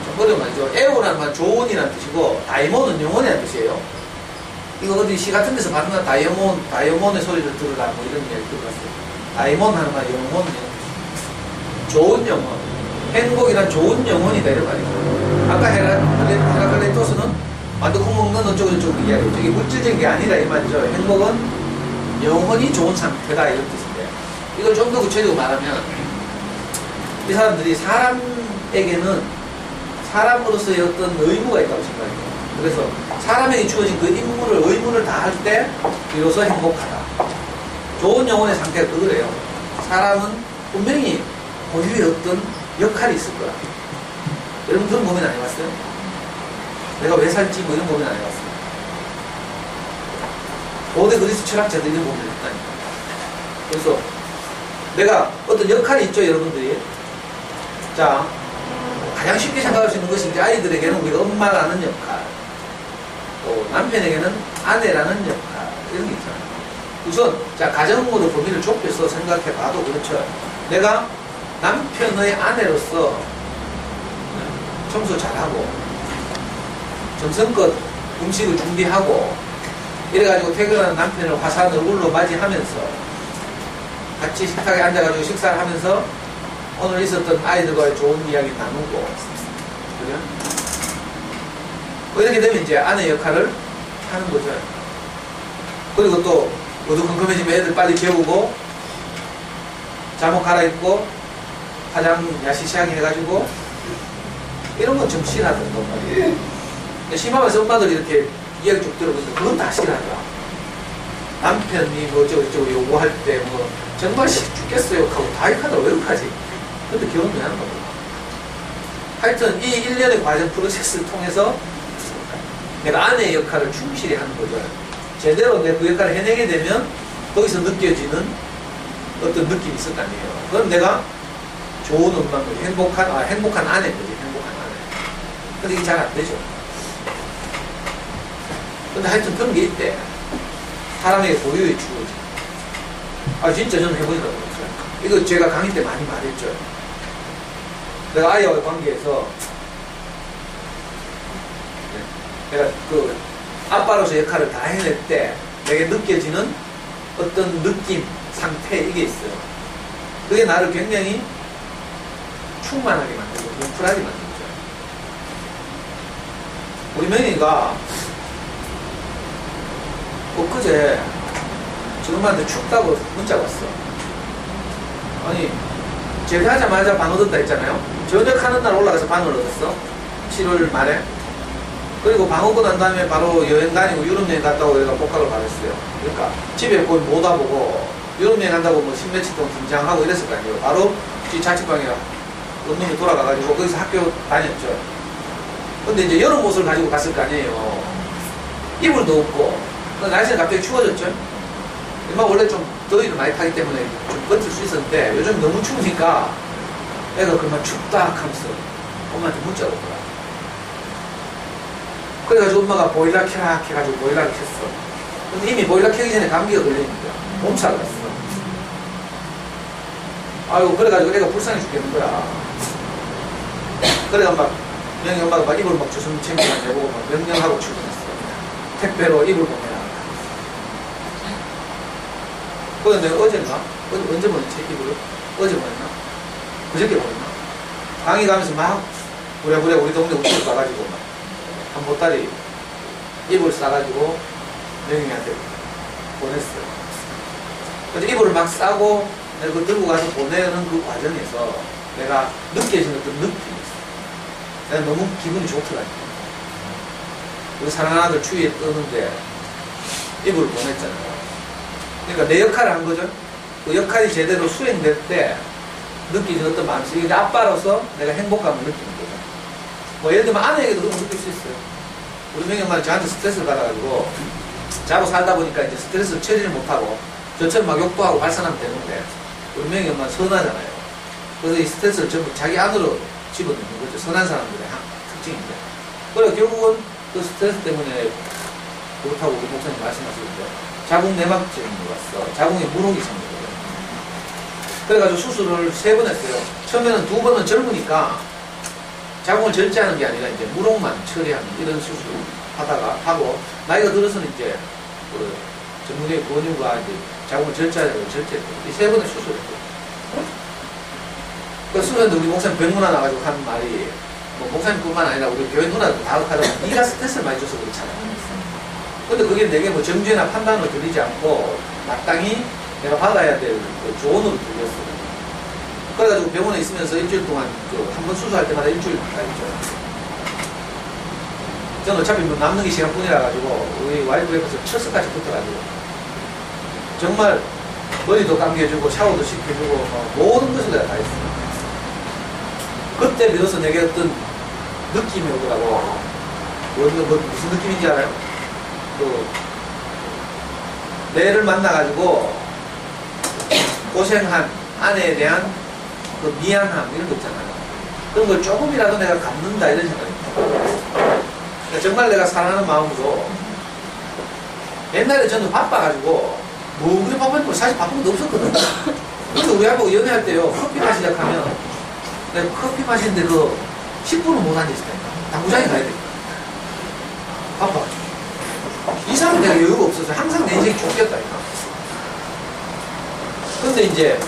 좀 어려운 말이죠. 에우라는 말은 좋은이라는 뜻이고 다이몬은 영혼이라는 뜻이에요. 이거 어디 시 같은 데서 봤나? 다이아몬의 소리를 들으라 뭐 이런 이야기 들어봤어요. 다이몬 하는 말 영혼, 좋은 영혼. 행복이란 좋은 영혼이다 이런 말이죠. 아까 헤라클레토스는 만두콩 먹는 어쩌고저쩌고 이야기했죠. 이게 물질적인 게 아니라 이 말이죠. 행복은 영혼이 좋은 상태다 이런 뜻인데 이걸 좀 더 구체적으로 말하면 이 사람들이 사람에게는 사람으로서의 어떤 의무가 있다고 생각해요. 그래서 사람에게 주어진 그 의무를 다 할 때 비로소 행복하다. 좋은 영혼의 상태가 그거래요. 사람은 분명히 고유의 어떤 역할이 있을 거야. 여러분 그런 고민 안 해봤어요? 내가 왜 살지 뭐 이런 고민 안 해봤어요? 고대 그리스 철학자들이 이런 고민을 했다니까. 그래서 내가 어떤 역할이 있죠 여러분들이. 자 가장 쉽게 생각할 수 있는 것이 이제 아이들에게는 우리가 엄마라는 역할, 또 남편에게는 아내라는 역할 이런 게 있잖아요. 우선 자 가정으로 범위를 좁혀서 생각해 봐도 그렇죠. 내가 남편의 아내로서 청소 잘하고 정성껏 음식을 준비하고 이래가지고 퇴근하는 남편을 화사한 얼굴로 맞이하면서 같이 식탁에 앉아가지고 식사를 하면서 오늘 있었던 아이들과의 좋은 이야기 나누고 그죠? 이렇게 되면 이제 아내 역할을 하는 거죠. 그리고 또 어두컴컴해지면 애들 빨리 재우고 잠옷 갈아입고 화장 야시시하게 해가지고 이런 건 좀 싫어하던가 말이에요. 심하면서 엄마들이 이렇게 이야기 쭉 들어보면 그건 다 싫어하더라. 남편이 뭐 어쩌고저쩌고 요구할 때 뭐 정말 죽겠어요 하고 다 이렇게 왜 이렇게 하지? 근데 결혼도 하는 거고. 하여튼 이 일련의 과정 프로세스를 통해서 내가 아내의 역할을 충실히 하는 거죠. 제대로 내 그 역할을 해내게 되면 거기서 느껴지는 어떤 느낌이 있을 거 아니에요. 그럼 내가 좋은 엄마인 거지. 행복한 아내인 거지. 행복한 아내. 근데 이게 잘 안 되죠. 근데 하여튼 그런 게 있대. 사람에게 고유의 주어지. 아, 진짜 저는 해보니까 그렇죠. 이거 제가 강의 때 많이 말했죠. 내가 아이와의 관계에서 내가 그 아빠로서 역할을 다 해낼 때 내게 느껴지는 어떤 느낌, 상태, 이게 있어요. 그게 나를 굉장히 충만하게 만들고 뭉클하게 만들죠. 우리 명희가 엊그제 저 엄마한테 춥다고 문자가 왔어. 아니, 제대하자마자 반 얻었다 했잖아요. 전역하는 날 올라가서 반을 얻었어. 7월 말에. 그리고 방 얻고 난 다음에 바로 여행 다니고 유럽 여행 갔다고 내가 복학을 받았어요. 그러니까 집에 거의 못 와보고 유럽 여행 간다고 뭐 10며칠 동안 긴장하고 이랬을 거 아니에요. 바로 지 자취방에 원룸에 돌아가가지고 거기서 학교 다녔죠. 근데 이제 여름 옷을 가지고 갔을 거 아니에요. 이불도 없고. 날씨가 갑자기 추워졌죠. 엄마 원래 좀 더위를 많이 타기 때문에 좀 버틸 수 있었는데 요즘 너무 추우니까 애가 그만 춥다 하면서 엄마한테 문자가 오더라. 그래가지고 엄마가 보일러 켜라 해가지고 보일러를 켰어. 근데 이미 보일러 켜기 전에 감기가 걸리니까 몸살을 났어. 아이고, 그래가지고 애가 불쌍해 죽겠는 거야. 그래가 막 명희 엄마가 막 이불 막 주섬 챙겨만 내보고 막 명령하고 출근했어. 택배로 이불 보내라. 그런데 내가 어제인가? 언제 보냈지 이불을? 어제 보냈나? 그저께 보냈나? 강의 가면서 막 부랴부랴 우리 동네 우체국 가가지고 막 한 보따리 이불 싸가지고 명희한테 보냈어요. 근데 이불을 막 싸고 내가 그걸 들고 가서 보내는 그 과정에서 내가 느껴지는 어떤 느낌이 있어. 내가 너무 기분이 좋더라니까. 우리 사랑하는 아들 추위에 떠는데 이불을 보냈잖아요. 그러니까 내 역할을 한 거죠. 그 역할이 제대로 수행될 때 느끼는 어떤 마음이 이게 아빠로서 내가 행복감을 느끼는 거죠. 뭐 예를 들면 아내에게도 그런 걸 느낄 수 있어요. 우리 명희 엄마는 저한테 스트레스를 받아가지고 자고 살다 보니까 이제 스트레스를 처리를 못하고 저처럼 막 욕도 하고 발산하면 되는데 우리 명희 엄마는 선하잖아요. 그래서 이 스트레스를 전부 자기 안으로 집어넣는 거죠. 선한 사람들의 특징인데. 그래서 결국은 그 스트레스 때문에 그렇다고 우리 목사님 말씀하시는데 자궁 내막증이 왔어. 자궁에 물혹이 생긴 거예요. 그래가지고 수술을 3번 했어요. 처음에는 2번은 젊으니까 자궁을 절제하는 게 아니라 이제 물혹만 처리하는 이런 수술을 하고 나이가 들어서는 이제 그 전문의 권유가 이제 자궁을 절제하려고 절제했고 이 3번의 수술을 했고 그 수술했는데 우리 목사님 병문안 나가지고 한 말이 뭐 목사님뿐만 아니라 우리 교회 누나도 다 하다가 네가 스트레스를 많이 줘서 그렇잖아. 근데 그게 내게 뭐 정죄나 판단으로 들리지 않고 마땅히 내가 받아야 될 그 조언으로 들렸어. 그래가지고 병원에 있으면서 일주일 동안 한 번 수술할 때마다 일주일 갔다 있죠. 저는 어차피 뭐 남는 게 시간뿐이라 가지고 우리 와이프 옆에서 철석같이 붙어가지고 정말 머리도 감겨주고 샤워도 시켜주고 모든 것을 내가 다 했어요. 그때 비로소 내게 어떤 느낌이 오더라고. 무슨 느낌인지 알아요? 내를 만나가지고 고생한 아내에 대한 그 미안함 이런 거 있잖아요. 그런 걸 조금이라도 내가 갚는다 이런 생각이 들어요. 그러니까 정말 내가 사랑하는 마음으로 옛날에 저는 바빠가지고 뭐 그리 바빴는지 사실 바쁜 것도 없었거든요. 근데 우리 아빠가 연애할 때요 커피 마시자 하면 내가 커피 마시는데 그 10분은 못 앉아있다니까. 당구장에 가야 돼. 바빠가지고. 이상은 내가 여유가 없어서 항상 내 인생이 쫓겼다니까. 근데 이제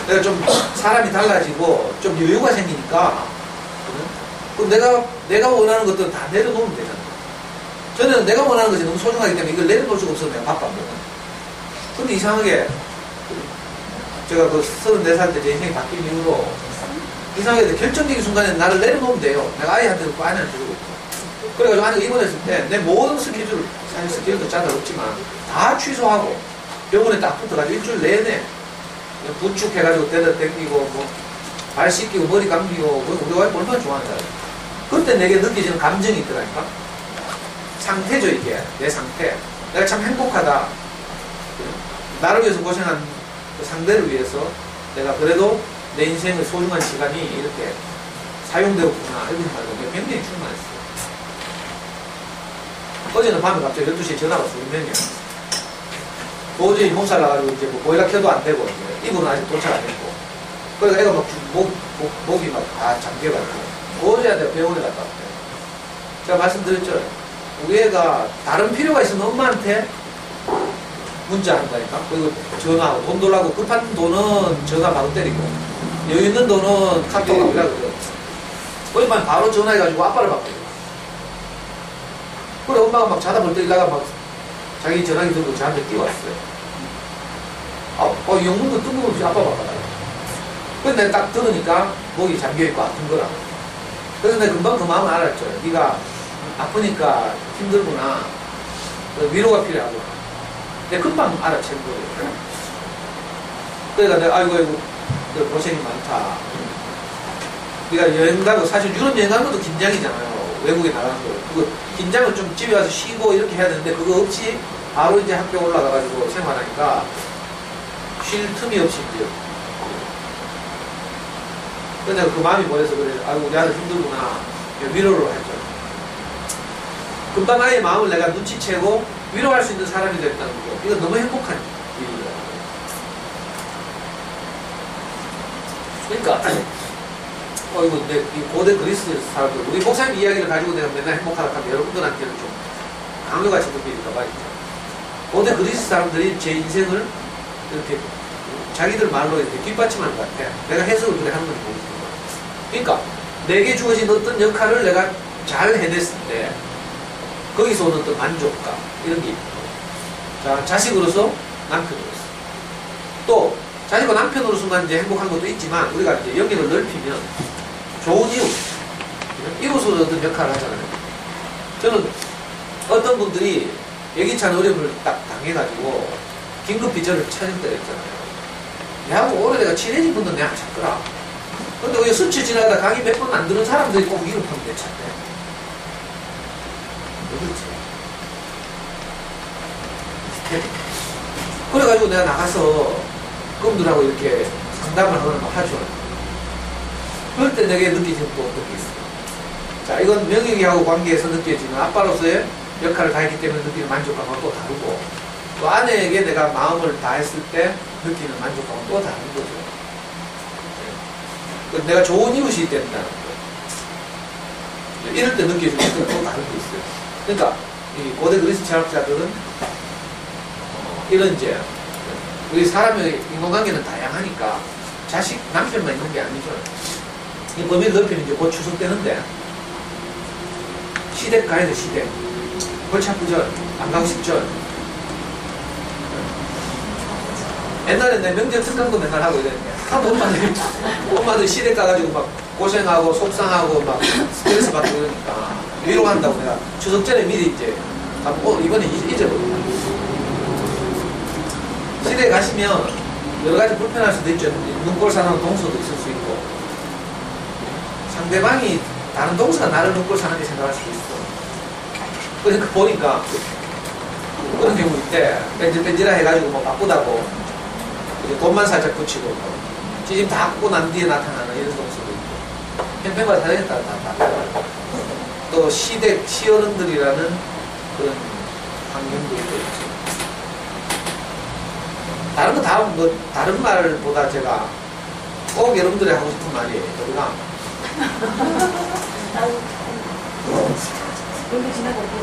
내가 좀 사람이 달라지고 좀 여유가 생기니까 그럼 내가 원하는 것들은 다 내려놓으면 되잖아. 저는 내가 원하는 것이 너무 소중하기 때문에 이걸 내려놓을 수가 없어서 내가 바빴거든. 근데 이상하게 제가 그 34살 때 제 인생이 바뀐 이후로 이상하게 결정적인 순간에 나를 내려놓으면 돼요. 내가 아이한테도 그 아내한테 주고 있고. 그래가지고 아내가 입원했을 때 내 모든 스케줄, 사실 스케줄도 짜다 없지만 다 취소하고 병원에 딱 붙어가지고 일주일 내내 부축해가지고 데려 댕기고 뭐 발 씻기고 머리 감기고 우리 와이프 얼마나 좋아하는 사람. 그때 내게 느껴지는 감정이 있더라니까. 상태죠 이게. 내 상태. 내가 참 행복하다. 나를 위해서 고생한 그 상대를 위해서 내가 그래도 내 인생의 소중한 시간이 이렇게 사용되었구나 이런 생각이 굉장히 충만했어요. 어제는 밤에 갑자기 12시에 전화가 왔어. 우리 명이 도저히 몸살 나가지고 이제 뭐 보일러 켜도 안 되고 이제 이분은 아직 도착 안 했고 그래서 애가 막 목이 막 다 잠겨가지고 도저히 안 돼 병원에 갔다 왔대요. 제가 말씀드렸죠. 우리 애가 다른 필요가 있으면 엄마한테 문자한다니까. 그리고 전화하고 돈 달라고 급한 돈은 전화 바로 때리고 여유 있는 돈은 카톡하고 이러거든. 그러니까 바로 전화해가지고 아빠를 바꿔요. 그래 엄마가 막 자다 벌떡 일어나가 막 자기 전화기 들고 저한테 뛰어왔어요. 영문도 뜬금없이 아빠 바꿔달라. 근데 내가 딱 들으니까 목이 잠겨있고 아픈 거라. 그래서 내가 금방 그 마음을 알았죠. 네가 아프니까 힘들구나. 위로가 필요하구나. 내가 금방 알아챈 거예요. 그러니까 내가 아이고 너 고생이 많다. 네가 여행 가고 사실 유럽 여행 가는 것도 긴장이잖아요. 외국에 나가서 그거 긴장을 좀 집에 와서 쉬고 이렇게 해야 되는데 그거 없이 바로 이제 학교 올라가가지고 생활하니까 쉴 틈이 없이 이제 근데 그 마음이 보여서 그래. 아이고 우리 아들 힘들구나. 위로를 했죠. 금방 아이의 마음을 내가 눈치채고 위로할 수 있는 사람이 됐다는 거. 이거 너무 행복한 일이에요. 그러니까 이거 내 고대 그리스 사람들 우리 목사님 이야기를 가지고 내가 맨날 행복하다 하면 여러분들한테는 좀 강요같이 느낄까 봐. 고대 그리스 사람들이 제 인생을 이렇게 자기들 말로 이렇게 뒷받침하는 것 같아. 내가 해석을 그래 하는 건 모르겠어. 그러니까 내게 주어진 어떤 역할을 내가 잘 해냈을 때 거기서 오는 어떤 만족감 이런 게 있고, 자 자식으로서 남편으로서 또 자식과 남편으로서만 이제 행복한 것도 있지만 우리가 이제 영역을 넓히면 좋은 이웃으로 어떤 역할을 하잖아요. 저는 어떤 분들이 예기치 않은 어려움을 딱 당해가지고 긴급히 저를 찾을 때가 있잖아요. 내하고 오래 내가 친해진 분들 내가 찾더라. 근데 왜 스쳐 지나가다 강의 몇 번 안 들은 사람들이 꼭 이름하면 내 찾대. 왜 그렇지? 그래가지고 내가 나가서 그분들하고 이렇게 상담을 하거나 하죠. 그럴 때 내게 느껴지는 또 어떤 게 있어요. 자, 이건 명예하고 관계에서 느껴지는 아빠로서의 역할을 다했기 때문에 느끼는 만족감은 또 다르고, 또 아내에게 내가 마음을 다했을 때 느끼는 만족감은 또 다른 거죠. 내가 좋은 이웃이 된다는 거. 이럴 때 느껴지는 것도 또 다른 게 있어요. 그러니까 이 고대 그리스 철학자들은 이런 이제 우리 사람의 인간관계는 다양하니까 자식, 남편만 있는 게 아니죠. 이 범위를 넓히면 이제 곧 추석 때는데 시댁 가야 돼, 시댁. 골치 아프죠? 안 가고 싶죠? 옛날에 내 명절 특강도 맨날 하고 이랬는데 엄마들 시댁 가가지고 막 고생하고 속상하고 막 스트레스 받고 이러니까 위로한다고 내가 추석 전에 미리 이제 이번에 잊어버린다. 시댁에 가시면 여러 가지 불편할 수도 있죠. 눈꼴 사는 동서도 있을 수 있고 상대방이 다른 동서가 나를 눈꼴 사는 게 생각할 수도 있어. 그러니까 보니까 그런 경우 있대. 뺀질뺀질하 해가지고 뭐 바쁘다고 돈만 살짝 붙이고 지금 다 갖고 난 뒤에 나타나는 이런 동서도 있고 형편과 사정에 따라 다 달라요. 또 시댁 시어른들이라는 그런 환경도 있고 다른 거 다른 말보다 제가 꼭 여러분들이 하고 싶은 말이에요. 우리가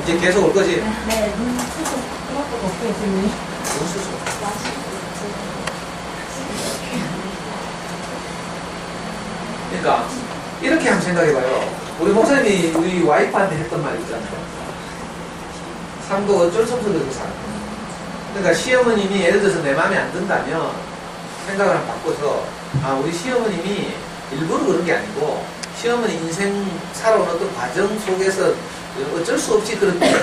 이제 계속 올 거지? 네, 그것도 없어요, 선생님. 그러니까 이렇게 한번 생각해봐요. 우리 목사님이 우리 와이프한테 했던 말 있잖아요. 삶도 어쩔 수 없어 그렇게 살아. 그러니까 시어머님이 예를 들어서 내 마음에 안 든다면 생각을 한번 바꿔서 우리 시어머님이 일부러 그런 게 아니고 시어머니 인생 살아온 어떤 과정 속에서 어쩔 수 없이 그렇게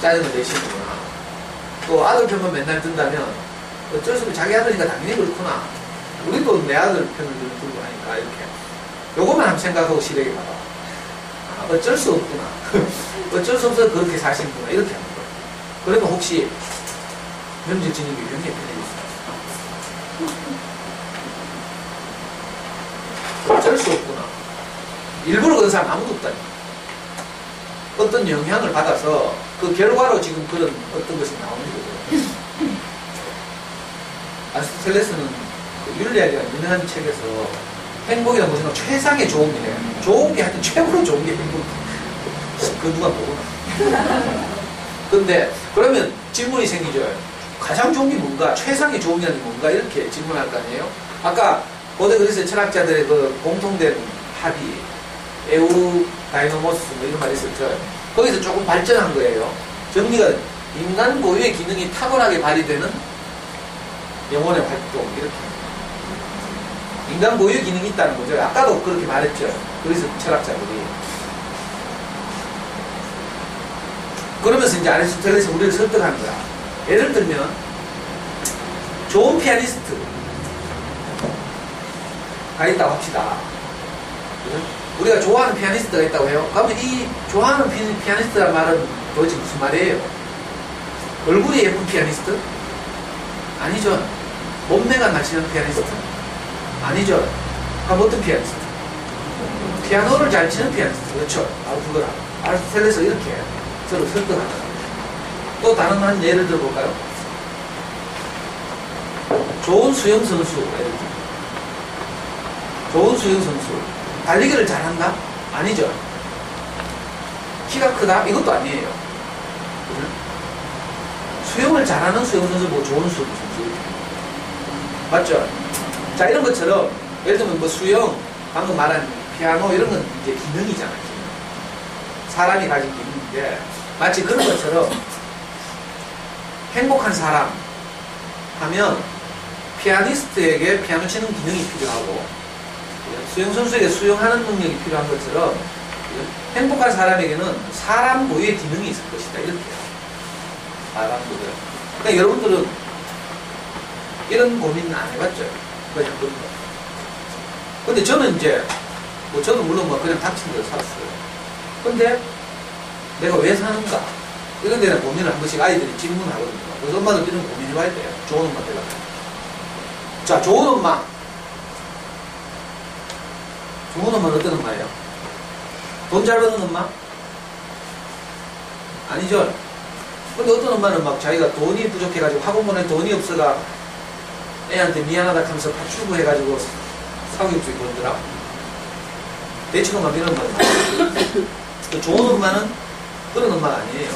짜증을 내시는구나. 또 아들 편만 맨날 든다면 어쩔 수 없이 자기 아들이니까 당연히 그렇구나. 우리도 내 아들 편을 들고 하니까 이렇게 요것만 한번 생각하고 시댁에 가봐. 어쩔 수 없구나. 어쩔 수 없어서 그렇게 사시는구나. 이렇게 하는 거예요. 그러면 혹시 명절 저녁에 굉장히 편해졌어요. 어쩔 수 없구나. 일부러 그런 사람 아무도 없다니까. 어떤 영향을 받아서 그 결과로 지금 그런 어떤 것이 나오는 거죠. 아리스토텔레스는 그 윤리학이라는 유명한 책에서 행복이라는 것은 최상의 좋은 게 좋은 게 하여튼 최고로 좋은 게 행복. 그 누가 모르나? 근데 그러면 질문이 생기죠. 가장 좋은 게 뭔가? 최상의 좋은 게 뭔가? 이렇게 질문할 거 아니에요? 아까 고대 그리스 철학자들의 그 공통된 합의, 에우다이노모스 뭐 이런 말이 있었죠. 거기서 조금 발전한 거예요. 정리가 인간 고유의 기능이 탁월하게 발휘되는 영혼의 활동 이렇게. 인간 고유의 기능이 있다는 거죠. 아까도 그렇게 말했죠. 그리스 철학자들이. 그러면서 이제 아리스토텔레스 우리를 설득한 거야. 예를 들면 좋은 피아니스트가 있다고 합시다. 그죠? 우리가 좋아하는 피아니스트가 있다고 해요. 그러면 이 좋아하는 피아니스트란 말은 도대체 무슨 말이에요? 얼굴이 예쁜 피아니스트? 아니죠. 몸매가 날씬한 피아니스트? 아니죠. 그럼 어떤 피아니스트? 피아노를 잘 치는 피아니스트. 그렇죠. 바로 그거라. 아리스토텔레스 이렇게 서로 설득하는. 또 다른 한 예를 들어볼까요? 좋은 수영 선수. 좋은 수영 선수. 달리기를 잘한다? 아니죠. 키가 크다? 이것도 아니에요. 수영을 잘하는 수영 선수, 뭐 좋은 수영 선수. 맞죠? 자, 이런 것처럼, 예를 들면 뭐 수영, 방금 말한 피아노, 이런 건 이제 기능이잖아요. 기능. 사람이 가진 기능인데, 마치 그런 것처럼, 행복한 사람 하면, 피아니스트에게 피아노 치는 기능이 필요하고, 수영선수에게 수영하는 능력이 필요한 것처럼, 행복한 사람에게는 사람 고유의 기능이 있을 것이다. 이렇게. 사람들은. 그러니까 여러분들은 이런 고민 안 해봤죠? 그냥 그런 거. 근데 저는 이제, 뭐 저는 물론 뭐 그냥 닥친 대로 살았어요. 근데 내가 왜 사는가? 이런 데는 고민을 한 번씩 아이들이 질문하거든요. 그래서 엄마들 이런 고민 해봐야 돼요. 좋은 엄마 되려면. 자, 좋은 엄마. 좋은 엄마는 어떤 엄마예요? 돈 잘 버는 엄마? 아니죠. 근데 어떤 엄마는 막 자기가 돈이 부족해가지고 학원 보낼 돈이 없어가 애한테 미안하다 하면서 파출부 해가지고 사교육주에 보더라. 대충 엄마 이런 엄마는 좋은 엄마는 그런 엄마가 아니에요.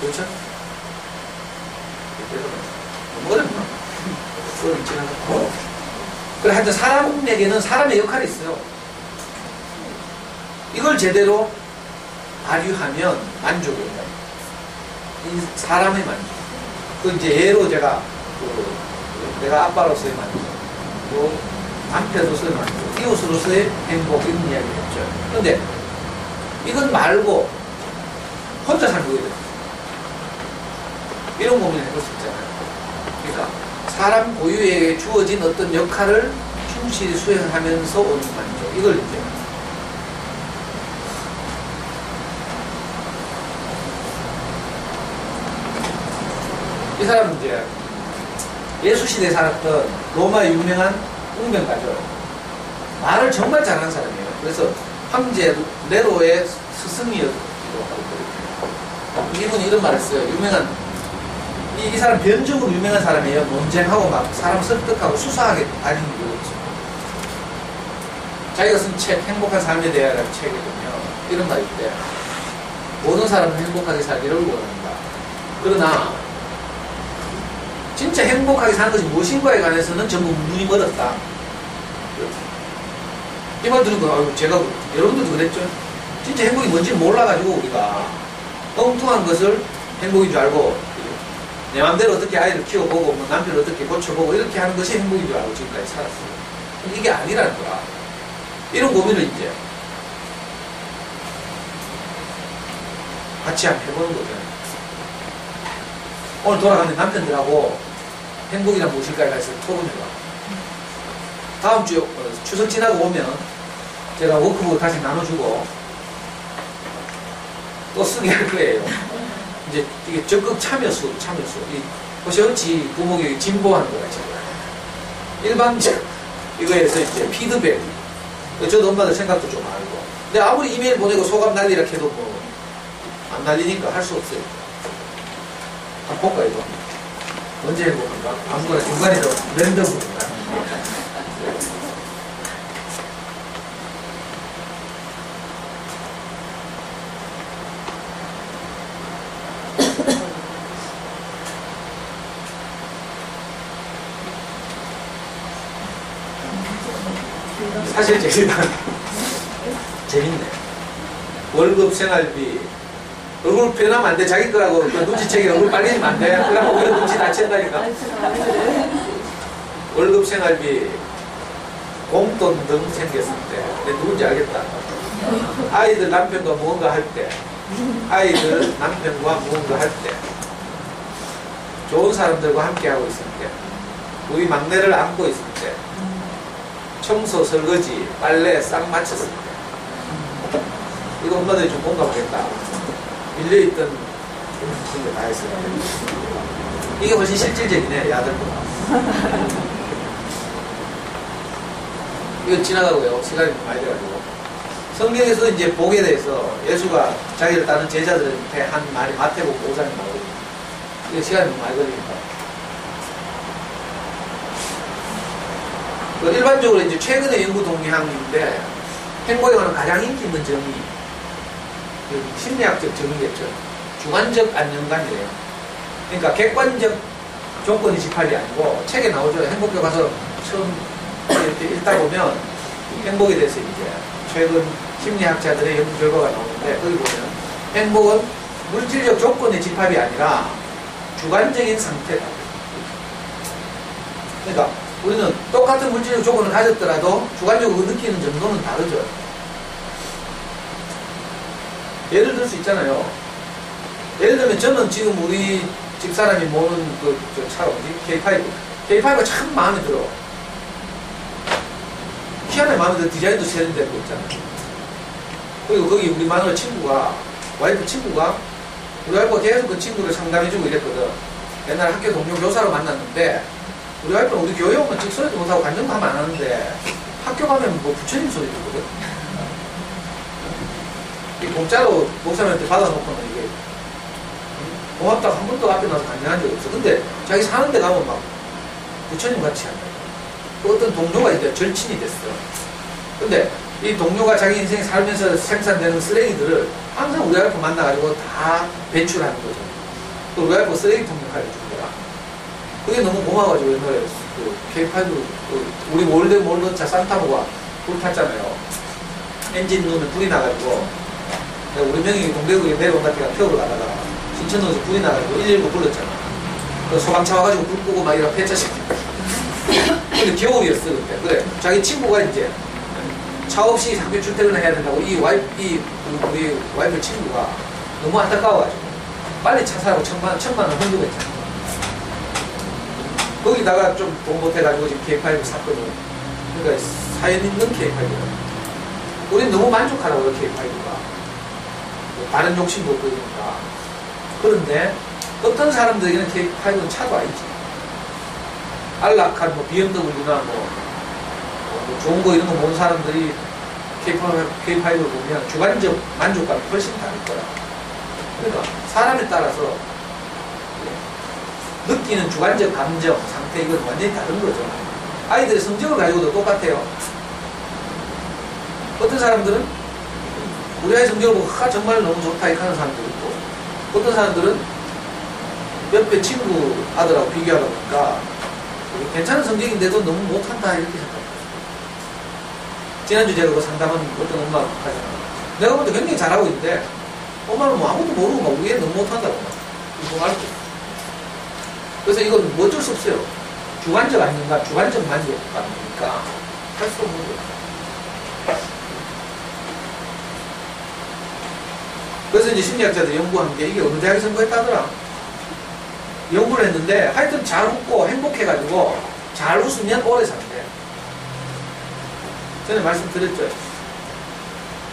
그렇죠? 너무 어렵나? 그걸 지나갔고. 그래, 하여튼 사람에게는 사람의 역할이 있어요. 이걸 제대로 발휘하면 만족입니다. 이 사람의 만족. 그 이제 예로 제가 내가 아빠로서의 만족, 또 남편으로서의 만족, 이웃으로서의 행복 이런 이야기를 했죠. 그런데 이건 말고 혼자 살고 있어요. 이런 고민을 해볼 수 있잖아요. 그러니까 사람 고유에게 주어진 어떤 역할을 충실히 수행하면서 오는 만족. 이걸 이제 이 사람은 이제 예수시대에 살았던 로마의 유명한 웅변가죠. 말을 정말 잘하는 사람이에요. 그래서 황제 네로의 스승이었기도 하고. 이분이 이런 말을 했어요. 유명한 이 사람 변적으로 유명한 사람이에요. 논쟁하고 막 사람 설득하고 수사하게 다니는 거였죠. 자기가 쓴 책 행복한 삶에 대하여라는 책에 보면 이런 말이 있대요. 모든 사람은 행복하게 살기를 원한다. 그러나 진짜 행복하게 사는 것이 무엇인가에 관해서는 전부 눈이 멀었다. 이 말 들으니까 제가 여러분들도 그랬죠. 진짜 행복이 뭔지 몰라가지고 우리가 엉뚱한 것을 행복인 줄 알고 내 맘대로 어떻게 아이를 키워보고 뭐 남편을 어떻게 고쳐보고 이렇게 하는 것이 행복인 줄 알고 지금까지 살았어요. 이게 아니라는 거야. 이런 고민을 이제 같이 한번 해보는 거죠. 오늘 돌아가는 남편들하고 행복이란 무엇일까에 대해서 토론해봐. 다음 주 추석 지나고 오면 제가 워크북을 다시 나눠주고 또 쓰게 할 거예요. 이제 이게 적극 참여수. 이 호시원치 부모교육이 진보하는 거야, 지금. 일방적 이거에서 이제 피드백. 저도 엄마들 생각도 좀 알고. 근데 아무리 이메일 보내고 소감 날리라 해도 뭐 안 날리니까 할 수 없어요. 한번 볼까, 이거? 언제 행복한가? 아무거나 중간에서 랜덤으로 가는 사실 제일단 재밌네. 월급 생활비 얼굴 변하면 안 돼. 자기 거라고 그 눈치채기 얼굴 빨개지면 안 돼. 그러면 오히려 눈치 다친다니까. 월급 생활비 공돈 등 생겼을 때 내 누군지 알겠다. 아이들 남편과 무언가 할 때, 아이들 남편과 무언가 할 때, 좋은 사람들과 함께하고 있을 때, 우리 막내를 안고 있을 때, 청소, 설거지, 빨래 싹 마쳤을 때, 이거 엄마들이 좀 공감하겠다. 밀려있던 그런 거 다 했을 때. 이게 훨씬 실질적이네, 야들보다. 이거 지나가고요. 시간이 많이 돼가지고. 성경에서 이제 복에 대해서 예수가 자기를 따른 제자들한테 한 말이 마태복음 5장에 나오거든요. 이거 시간이 너무 많이 걸리니까. 일반적으로 이제 최근의 연구 동향인데 행복에 관한 가장 인기 있는 점이 심리학적 정의겠죠. 주관적 안정감이래요. 그러니까 객관적 조건이 집합이 아니고 책에 나오죠. 행복교 가서 처음 이렇게 읽다 보면 행복에 대해서 이제 최근 심리학자들의 연구 결과가 나오는데 거기 보면 행복은 물질적 조건의 집합이 아니라 주관적인 상태다. 그러니까 우리는 똑같은 물질적 조건을 가졌더라도 주관적으로 느끼는 정도는 다르죠. 예를 들 수 있잖아요. 예를 들면 저는 지금 우리 집사람이 모는 그 차 뭐지? K5. K5가 참 마음에 들어. 희한하게 마음에 들어. 디자인도 세련되고 있잖아요. 그리고 거기 우리 마누라 친구가, 와이프 친구가, 우리 와이프가 계속 그 친구를 상담해주고 이랬거든. 옛날 학교 동료 교사로 만났는데, 우리 와이프는 우리 교회 오면 직설도 못하고 간증도 하면 안 하는데, 학교 가면 뭐 부처님 소리 듣거든. 이 공짜로 목사님한테 받아놓고는 이게, 고맙다고 한 번도 앞에 나서 간증한 적이 없어. 근데 자기 사는 데 가면 막 부처님 같이 한다. 또 어떤 동료가 이제 절친이 됐어. 근데 이 동료가 자기 인생 살면서 생산되는 쓰레기들을 항상 우리 와이프 만나가지고 다 배출하는 거죠. 또 우리 와이프 쓰레기통 역할을 준 거야. 그게 너무 고마워가지고 옛날에 그 K5 우리 몰드차 산타모가 불 탔잖아요. 엔진 눈에 불이 나가지고 우리 명이 동대구에 내려온다 해가 태우러 가다가 신천동에서 불이 나가지고 119 불렀잖아. 그 소방차 와가지고 불 끄고 막 이런 폐차시키고. 근데 겨울이었어 그때. 그래 자기 친구가 이제 차 없이 학교 출퇴근을 해야 된다고 우리 와이프 친구가 너무 안타까워가지고 빨리 차 사라고 천만 원 헌금했잖아. 거기다가 좀 돈 못해가지고 지금 K5 샀거든. 그러니까 사연 있는 K5야. 우린 너무 만족하라고요 K5가. 다른 욕심도 없고 그러니까. 그런데 어떤 사람들에게는 K5는 차도 아니지. 안락한 뭐 BMW나 뭐 좋은 거 이런 거 모은 사람들이 K5를 보면 주관적 만족감이 훨씬 다를 거야. 그러니까 사람에 따라서 느끼는 주관적 감정, 상태 이건 완전히 다른 거죠. 아이들의 성적을 가지고도 똑같아요. 어떤 사람들은 우리 아이 성적을 보고 정말 너무 좋다 이렇게 하는 사람도 있고 어떤 사람들은 옆에 친구 아들하고 비교하다 보니까 괜찮은 성적인데도 너무 못한다 이렇게 생각해요. 지난주 제가 그 상담한 어떤 엄마가 하잖아. 내가 볼 때 굉장히 잘하고 있는데 엄마는 뭐 아무것도 모르고 막 우리 애 너무 못한다고 이거 알고. 그래서 이건 뭐 어쩔 수 없어요. 주관적 안정감, 주관적 만족감이니까 할 수 없는 거예요. 그래서 이제 심리학자들이 연구한 게 이게 어느 대학에 선거했다더라. 연구를 했는데 하여튼 잘 웃고 행복해가지고 잘 웃으면 오래 산대. 전에 말씀드렸죠.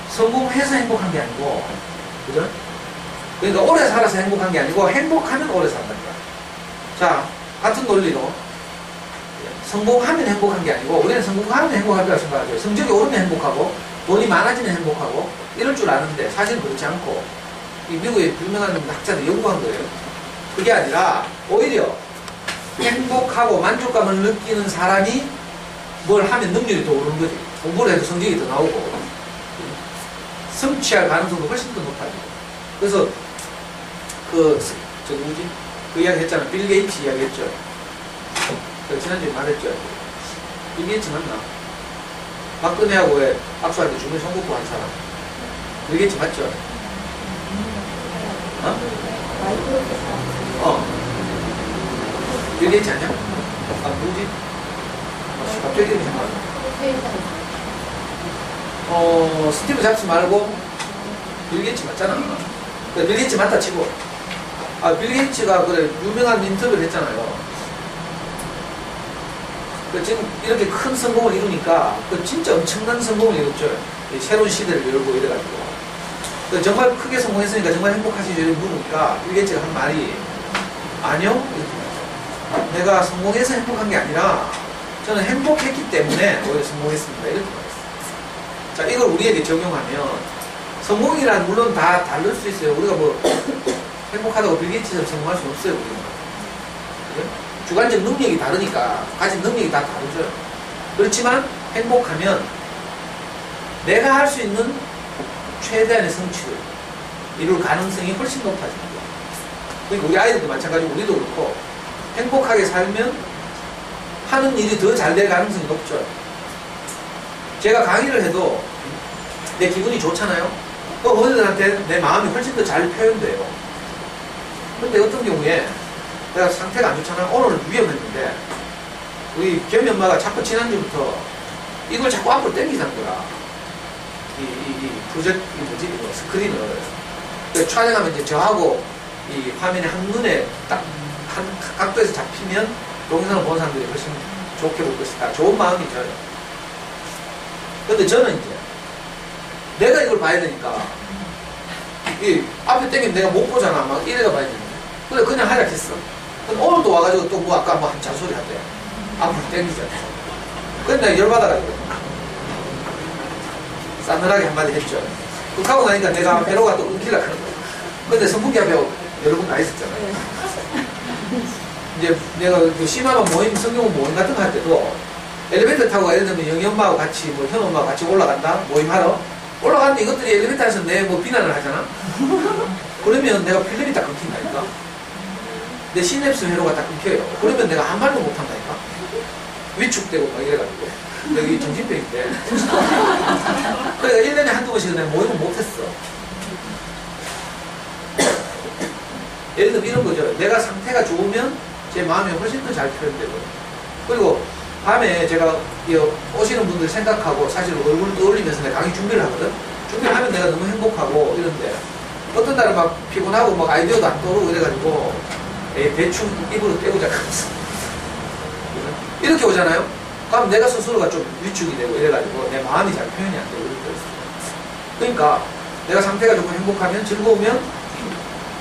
성공해서 행복한 게 아니고, 그죠? 그러니까 오래 살아서 행복한 게 아니고 행복하면 오래 산다는 거야. 자, 같은 논리로 성공하면 행복한 게 아니고 우리는 성공하면 행복할 거라고 생각하죠. 성적이 오르면 행복하고 돈이 많아지면 행복하고 이럴 줄 아는데 사실은 그렇지 않고 이 미국의 유명한 학자들이 연구한 거예요. 그게 아니라 오히려 행복하고 만족감을 느끼는 사람이 뭘 하면 능률이 더 오르는 거지. 공부를 해도 성적이 더 나오고 성취할 가능성도 훨씬 더 높아지고. 그래서 저기 뭐지? 그 이야기 했잖아. 빌 게이츠 이야기 했죠. 지난주에 말했죠. 빌 게이츠 맞나? 박근혜하고 왜 악수할 때 주머니 손 꽂고 한 사람. 빌 게이츠 맞죠? 빌 게이츠 아니야? 누구지? 갑자기 이름이 생각나. 스티브 잡스 말고 빌 게이츠 맞잖아. 빌 게이츠 맞다 치고. 빌 게이츠가 그래 유명한 인터뷰를 했잖아요. 지금 이렇게 큰 성공을 이루니까 진짜 엄청난 성공을 이뤘죠. 새로운 시대를 열고 이래가지고. 정말 크게 성공했으니까 정말 행복하시죠? 이렇게 물으니까 빌 게이츠가 한 말이 아니요. 내가 성공해서 행복한 게 아니라 저는 행복했기 때문에 오히려 성공했습니다. 이렇게 말했어요. 자, 이걸 우리에게 적용하면 성공이란 물론 다 다를 수 있어요. 우리가 뭐 행복하다고 빌 게이츠처럼 성공할 수는 없어요. 우리는. 그죠? 주관적 능력이 다르니까 가진 능력이 다 다르죠. 그렇지만 행복하면 내가 할 수 있는 최대한의 성취를 이룰 가능성이 훨씬 높아집니다. 그러니까 우리 아이들도 마찬가지고 우리도 그렇고 행복하게 살면 하는 일이 더 잘 될 가능성이 높죠. 제가 강의를 해도 내 기분이 좋잖아요. 그럼 어른들한테 내 마음이 훨씬 더 잘 표현돼요. 그런데 어떤 경우에 내가 상태가 안 좋잖아. 오늘은 위험했는데 우리 겸이 엄마가 자꾸 지난주부터 이걸 자꾸 앞으로 당기자는 거라. 이 프로젝트 뭐지? 스크린을 촬영하면 이제 저하고 이 화면에 한눈에 딱 한 각도에서 잡히면 동영상을 보는 사람들이 훨씬 좋게 볼 것이다. 좋은 마음이 져요. 근데 저는 이제 내가 이걸 봐야 되니까 이 앞에 당기면 내가 못 보잖아. 막 이래가 봐야 되는데 그래 그냥 하자 했어. 근데 오늘도 와가지고 또 뭐 아까 뭐 한 잔소리 한대. 앞으로 당기자. 근데 내가 열받아가지고 싸늘하게 한마디 했죠. 그렇게 하고 나니까 내가 배로가 또 끊기려고 하는 거야. 근데 선풍기 앞에 여러 분 나 있었잖아요. 이제 내가 그 심화반 모임, 성경원 모임 같은 거 할 때도 엘리베이터 타고 예를 들면 영희 엄마하고 같이 뭐 현 엄마하고 같이 올라간다? 모임하러? 올라가는데 이것들이 엘리베이터에서 내 뭐 비난을 하잖아? 그러면 내가 필름이 딱 끊긴다니까? 내 시냅스 회로가 딱 끊겨요. 그러면 내가 아무 말도 못 한다니까? 위축되고 막 이래가지고. 여기 정신병인데. 그러니까 1년에 한두 번씩은 내가 모임을 못했어. 예를 들면 이런 거죠. 내가 상태가 좋으면 제 마음이 훨씬 더 잘 표현되고. 그리고 밤에 제가 오시는 분들 생각하고 사실 얼굴을 떠올리면서 내가 강의 준비를 하거든. 준비를 하면 내가 너무 행복하고 이런데 어떤 날은 막 피곤하고 막 아이디어도 안 떠오르고 이래가지고 대충 입으로 떼고 자면서 이렇게 오잖아요. 그럼 내가 스스로가 좀 위축이 되고 이래가지고 내 마음이 잘 표현이 안 되고 이렇게 있어요. 그러니까 내가 상태가 좋고 행복하면 즐거우면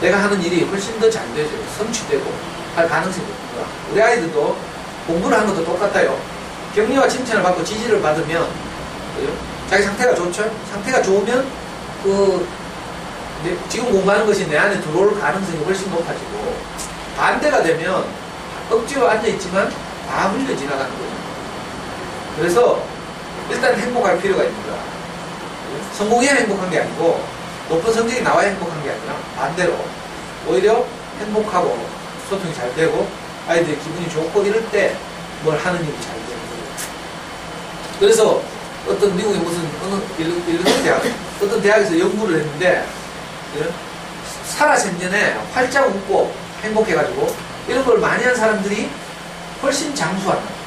내가 하는 일이 훨씬 더 잘 되죠. 성취되고 할 가능성이 높은 거야. 우리 아이들도 공부를 하는 것도 똑같아요. 격려와 칭찬을 받고 지지를 받으면 그죠? 자기 상태가 좋죠. 상태가 좋으면 지금 공부하는 것이 내 안에 들어올 가능성이 훨씬 높아지고 반대가 되면 억지로 앉아있지만 다 흘려 지나가는 거죠. 그래서 일단 행복할 필요가 있는 거야. 성공해야 행복한 게 아니고 높은 성적이 나와야 행복한 게 아니라 반대로 오히려 행복하고 소통이 잘 되고 아이들의 기분이 좋고 이럴 때 뭘 하는 일이 잘 되는 거예요. 그래서 어떤 미국의 무슨 어느 대학 어떤 대학에서 연구를 했는데 살아생전에 활짝 웃고 행복해가지고 이런 걸 많이 한 사람들이 훨씬 장수한다.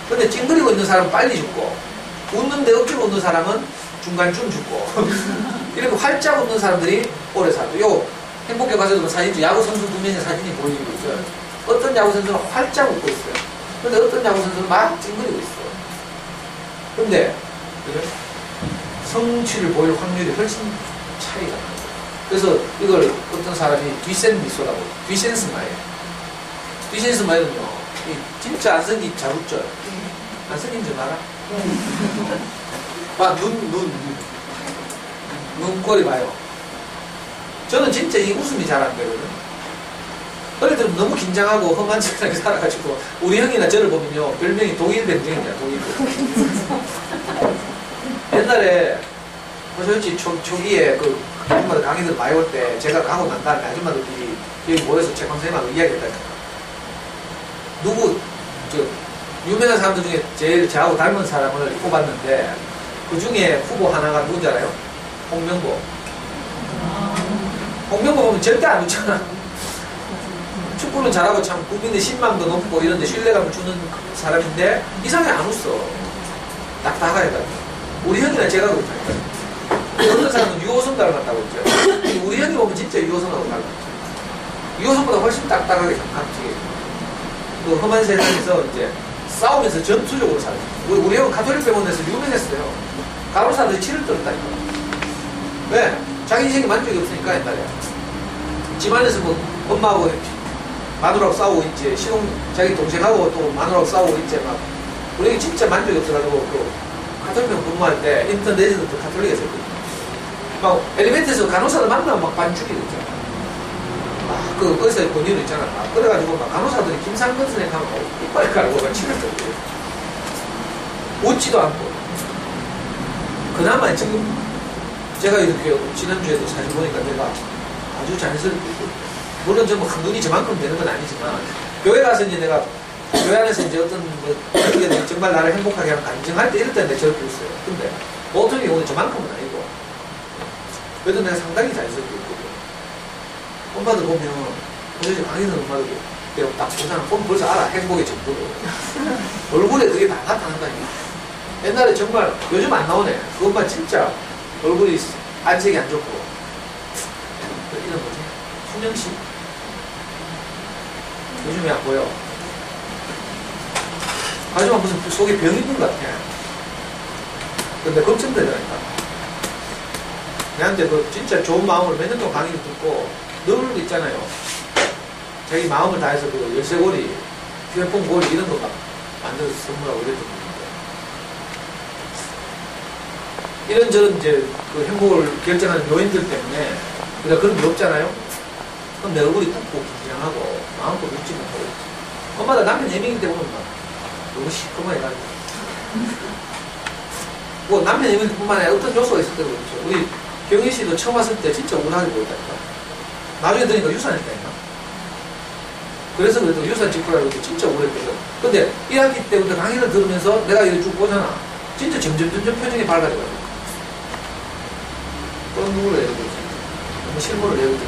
근데 찡그리고 있는 사람은 빨리 죽고 웃는데 억지로 웃는 사람은 중간쯤 죽고 이렇게 활짝 웃는 사람들이 오래 살고 요 행복해 가서도 사진 야구 선수 두 명의 사진이 보이고 있어요. 어떤 야구 선수는 활짝 웃고 있어요. 근데 어떤 야구 선수는 막 찡그리고 있어요. 근데 성취를 보일 확률이 훨씬 차이가 나요. 그래서 이걸 어떤 사람이 뒤센 미소라고 뒤센 스마일. 뒤센 스마일은요 진짜 안 생긴 잘 웃죠. 안 생긴 줄 알아? 봐, 눈꼬리 봐요. 저는 진짜 이 웃음이 잘 안 되거든. 어릴 때 저는 너무 긴장하고 험한척하게 살아가지고 우리 형이나 저를 보면요 별명이 동일병이야 동일병. 옛날에 솔직히 초기에 그 아줌마들 강의들 많이 올 때 제가 가고 난 다음에 아줌마들끼리 여기 모여서 제 선생님하고 이야기했다니까. 누구 저 유명한 사람들 중에 제일 저하고 닮은 사람을 뽑았는데 그 중에 후보 하나가 누군지 알아요? 홍명보. 홍명보 보면 절대 안 웃잖아. 축구는 잘하고 참 국민의 신망도 높고 이런데 신뢰감을 주는 사람인데 이상하게 안 웃어. 딱딱하니까. 우리 형이나 제가 그렇다니까. 어떤 사람은 유호성 닮았다고 했죠. 우리 형이 보면 진짜 유호성하고 닮았죠. 유호성보다 훨씬 딱딱하게 강하지. 그 험한 세상에서 이제 싸우면서 전투적으로 살아요. 우리 형은 가톨릭 병원에서 유명했어요. 간호사들이 치를 떨었다니까. 왜? 자기 인생에 만족이 없으니까 옛날에. 집안에서 뭐 엄마하고 마누라하고 싸우고 있지, 자기 동생하고 또 마누라하고 싸우고 있지, 막. 우리 형이 진짜 만족이 없어가지고, 그 가톨릭 병원 근무할 때 인턴 레지던트 가톨릭에서 했거든요. 막 엘리베이터에서 간호사들 만나면 막 반죽이거든요. 막 그 거기서 본인도 있잖아. 막 그래가지고 막 간호사들이 김상근 선생님하고 이빨 깔고 막 치를 떨고 웃지도 않고. 그나마 지금 제가 이렇게 지난주에도 사진 보니까 내가 아주 자연스럽게, 물론 좀 눈이 저만큼 되는 건 아니지만 교회 가서 이제 내가 교회 안에서 이제 어떤 뭐 정말 나를 행복하게 하는 간증할 때 이럴 때 내가 저렇게 웃어요. 근데 보통의 경우는 저만큼은 아니고 그래도 내가 상당히 자연스럽게 웃거든. 엄마들 보면 도대체 강의는 엄마들 내가 딱 보잖아. 보면 벌써 알아. 행복의 정도를. 얼굴에 그게 다 나타난다니까. 옛날에 정말 요즘 안 나오네. 그 엄마 진짜 얼굴이 안색이 안 좋고 이런 거지. 수명씨 요즘에 안 보여. 하지만 무슨 속에 병이 있는 것 같아. 근데 걱정되더라니까. 내한테 그 진짜 좋은 마음으로 몇 년 동안 강의를 듣고 늘 있잖아요. 자기 마음을 다해서 그 열쇠고리, 휴대폰 고리 이런 거 막 만들어서 선물하고 이랬던 분인데. 이런저런 이제 그 행복을 결정하는 요인들 때문에 우리가 그런 게 없잖아요. 그럼 내 얼굴이 붓고 긴장하고 마음껏 웃지 못하고. 엄마가 남편 4명일 때 보면 막 너무 시커멓게 가지고. 뭐 남편 4명 뿐만 아니라 어떤 요소가 있을 때도 그렇죠. 우리 경희 씨도 처음 왔을 때 진짜 우울하게 보였다니까. 나중에 들으니까 유산했다니까. 그래서 그래도 유산 직후라고 해도 진짜 우울했거든. 근데 1학기 때부터 강의를 들으면서 내가 이거 쭉 보잖아. 진짜 점점 표정이 밝아져가지고. 또 누구를 해야 되지? 너무 실물을 해야 되지.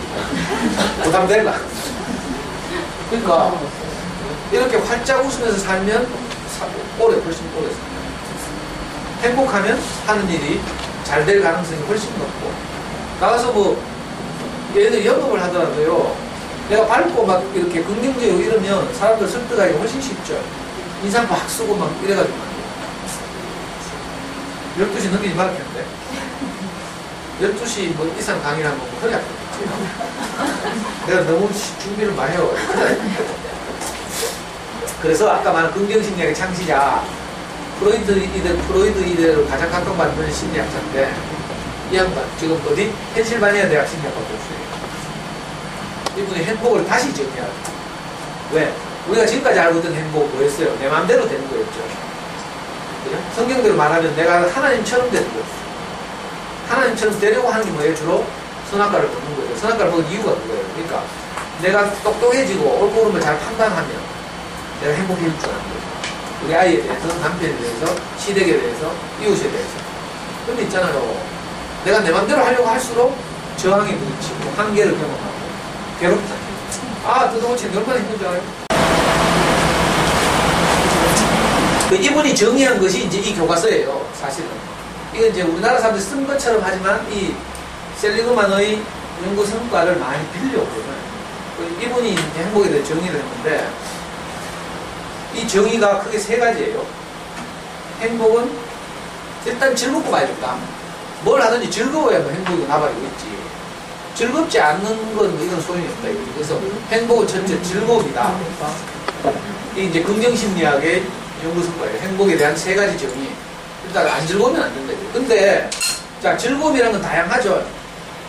부담될라. 그러니까 이렇게 활짝 웃으면서 살면 훨씬 오래 살아요. 행복하면 하는 일이 잘 될 가능성이 훨씬 높고. 나가서 뭐 예를 들어 영업을 하더라도요, 내가 밝고 막 이렇게 긍정적이고 이러면 사람들 설득하기가 훨씬 쉽죠. 인상 막 쓰고 막 이래가지고 12시 넘기지 말았겠는데 12시 뭐 이상 강의를 하면 뭐 허리 아프겠지. 내가 너무 준비를 많이 해요. 그래서 아까 말한 긍정심리학의 창시자 프로이드 이대로 가장 각광받는 심리학자인데 이 양반 지금 어디? 펜실바니아 대학 심리학과 교수예요. 이분이 행복을 다시 정의하라. 왜? 우리가 지금까지 알고 있던 행복은 뭐였어요? 내 마음대로 되는 거였죠. 그죠? 성경대로 말하면 내가 하나님처럼 되는 거였어요. 하나님처럼 되려고 하는 게 뭐예요? 주로 선악과를 먹는 거예요. 선악과를 먹은 이유가 그거예요. 그러니까 내가 똑똑해지고 옳고 그름을 잘 판단하면 내가 행복해질 줄 아는 거예요. 우리 아이에 대해서, 남편에 대해서, 시댁에 대해서, 이웃에 대해서. 근데 있잖아요. 내가 내 맘대로 하려고 할수록 저항에 부딪히고 한계를 경험하고 괴롭다. 아, 뜯어고치는 게 얼마나 힘든 줄 알아요? 그 이분이 정의한 것이 이제 이 교과서예요, 사실은. 이건 이제 우리나라 사람들이 쓴 것처럼 하지만 이 셀리그만의 연구 성과를 많이 빌려오거든요. 이분이 이제 행복에 대해 정의를 했는데 이 정의가 크게 3가지예요. 행복은 일단 즐겁고 봐야 된다. 뭘 하든지 즐거워야 뭐 행복이 나발이고 있지. 즐겁지 않는 건 이건 소용이 없다. 그래서 행복은 첫째 즐거움이다. 이게 이제 긍정심리학의 연구 성과예요. 행복에 대한 3가지 정의. 일단 안 즐거우면 안 된다. 근데 자, 즐거움이라는 건 다양하죠.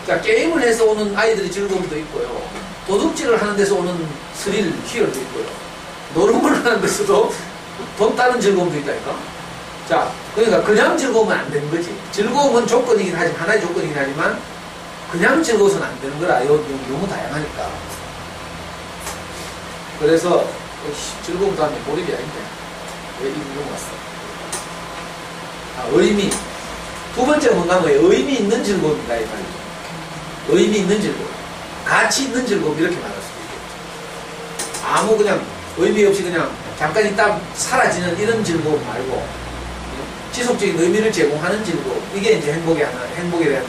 자, 게임을 해서 오는 아이들의 즐거움도 있고요. 도둑질을 하는 데서 오는 스릴, 희열도 있고요. 노름을 하는 데서도 돈 따는 즐거움도 있다니까. 자, 그러니까 그냥 즐거우면 안 되는 거지. 즐거움은 조건이긴 하지만, 하나의 조건이긴 하지만, 그냥 즐거워서는 안 되는 거라. 너무 다양하니까. 그래서, 즐거움 다음에 몰입이 아닌데. 왜 이 부분 왔어? 아, 의미. 두 번째가 뭔가 뭐예요? 의미 있는 즐거움이다, 이 말이죠. 의미 있는 즐거움. 가치 있는 즐거움, 이렇게 말할 수도 있겠죠. 아무 그냥, 의미 없이 그냥, 잠깐 있다 사라지는 이런 즐거움 말고, 지속적인 의미를 제공하는 즐거움. 이게 이제 행복에 대한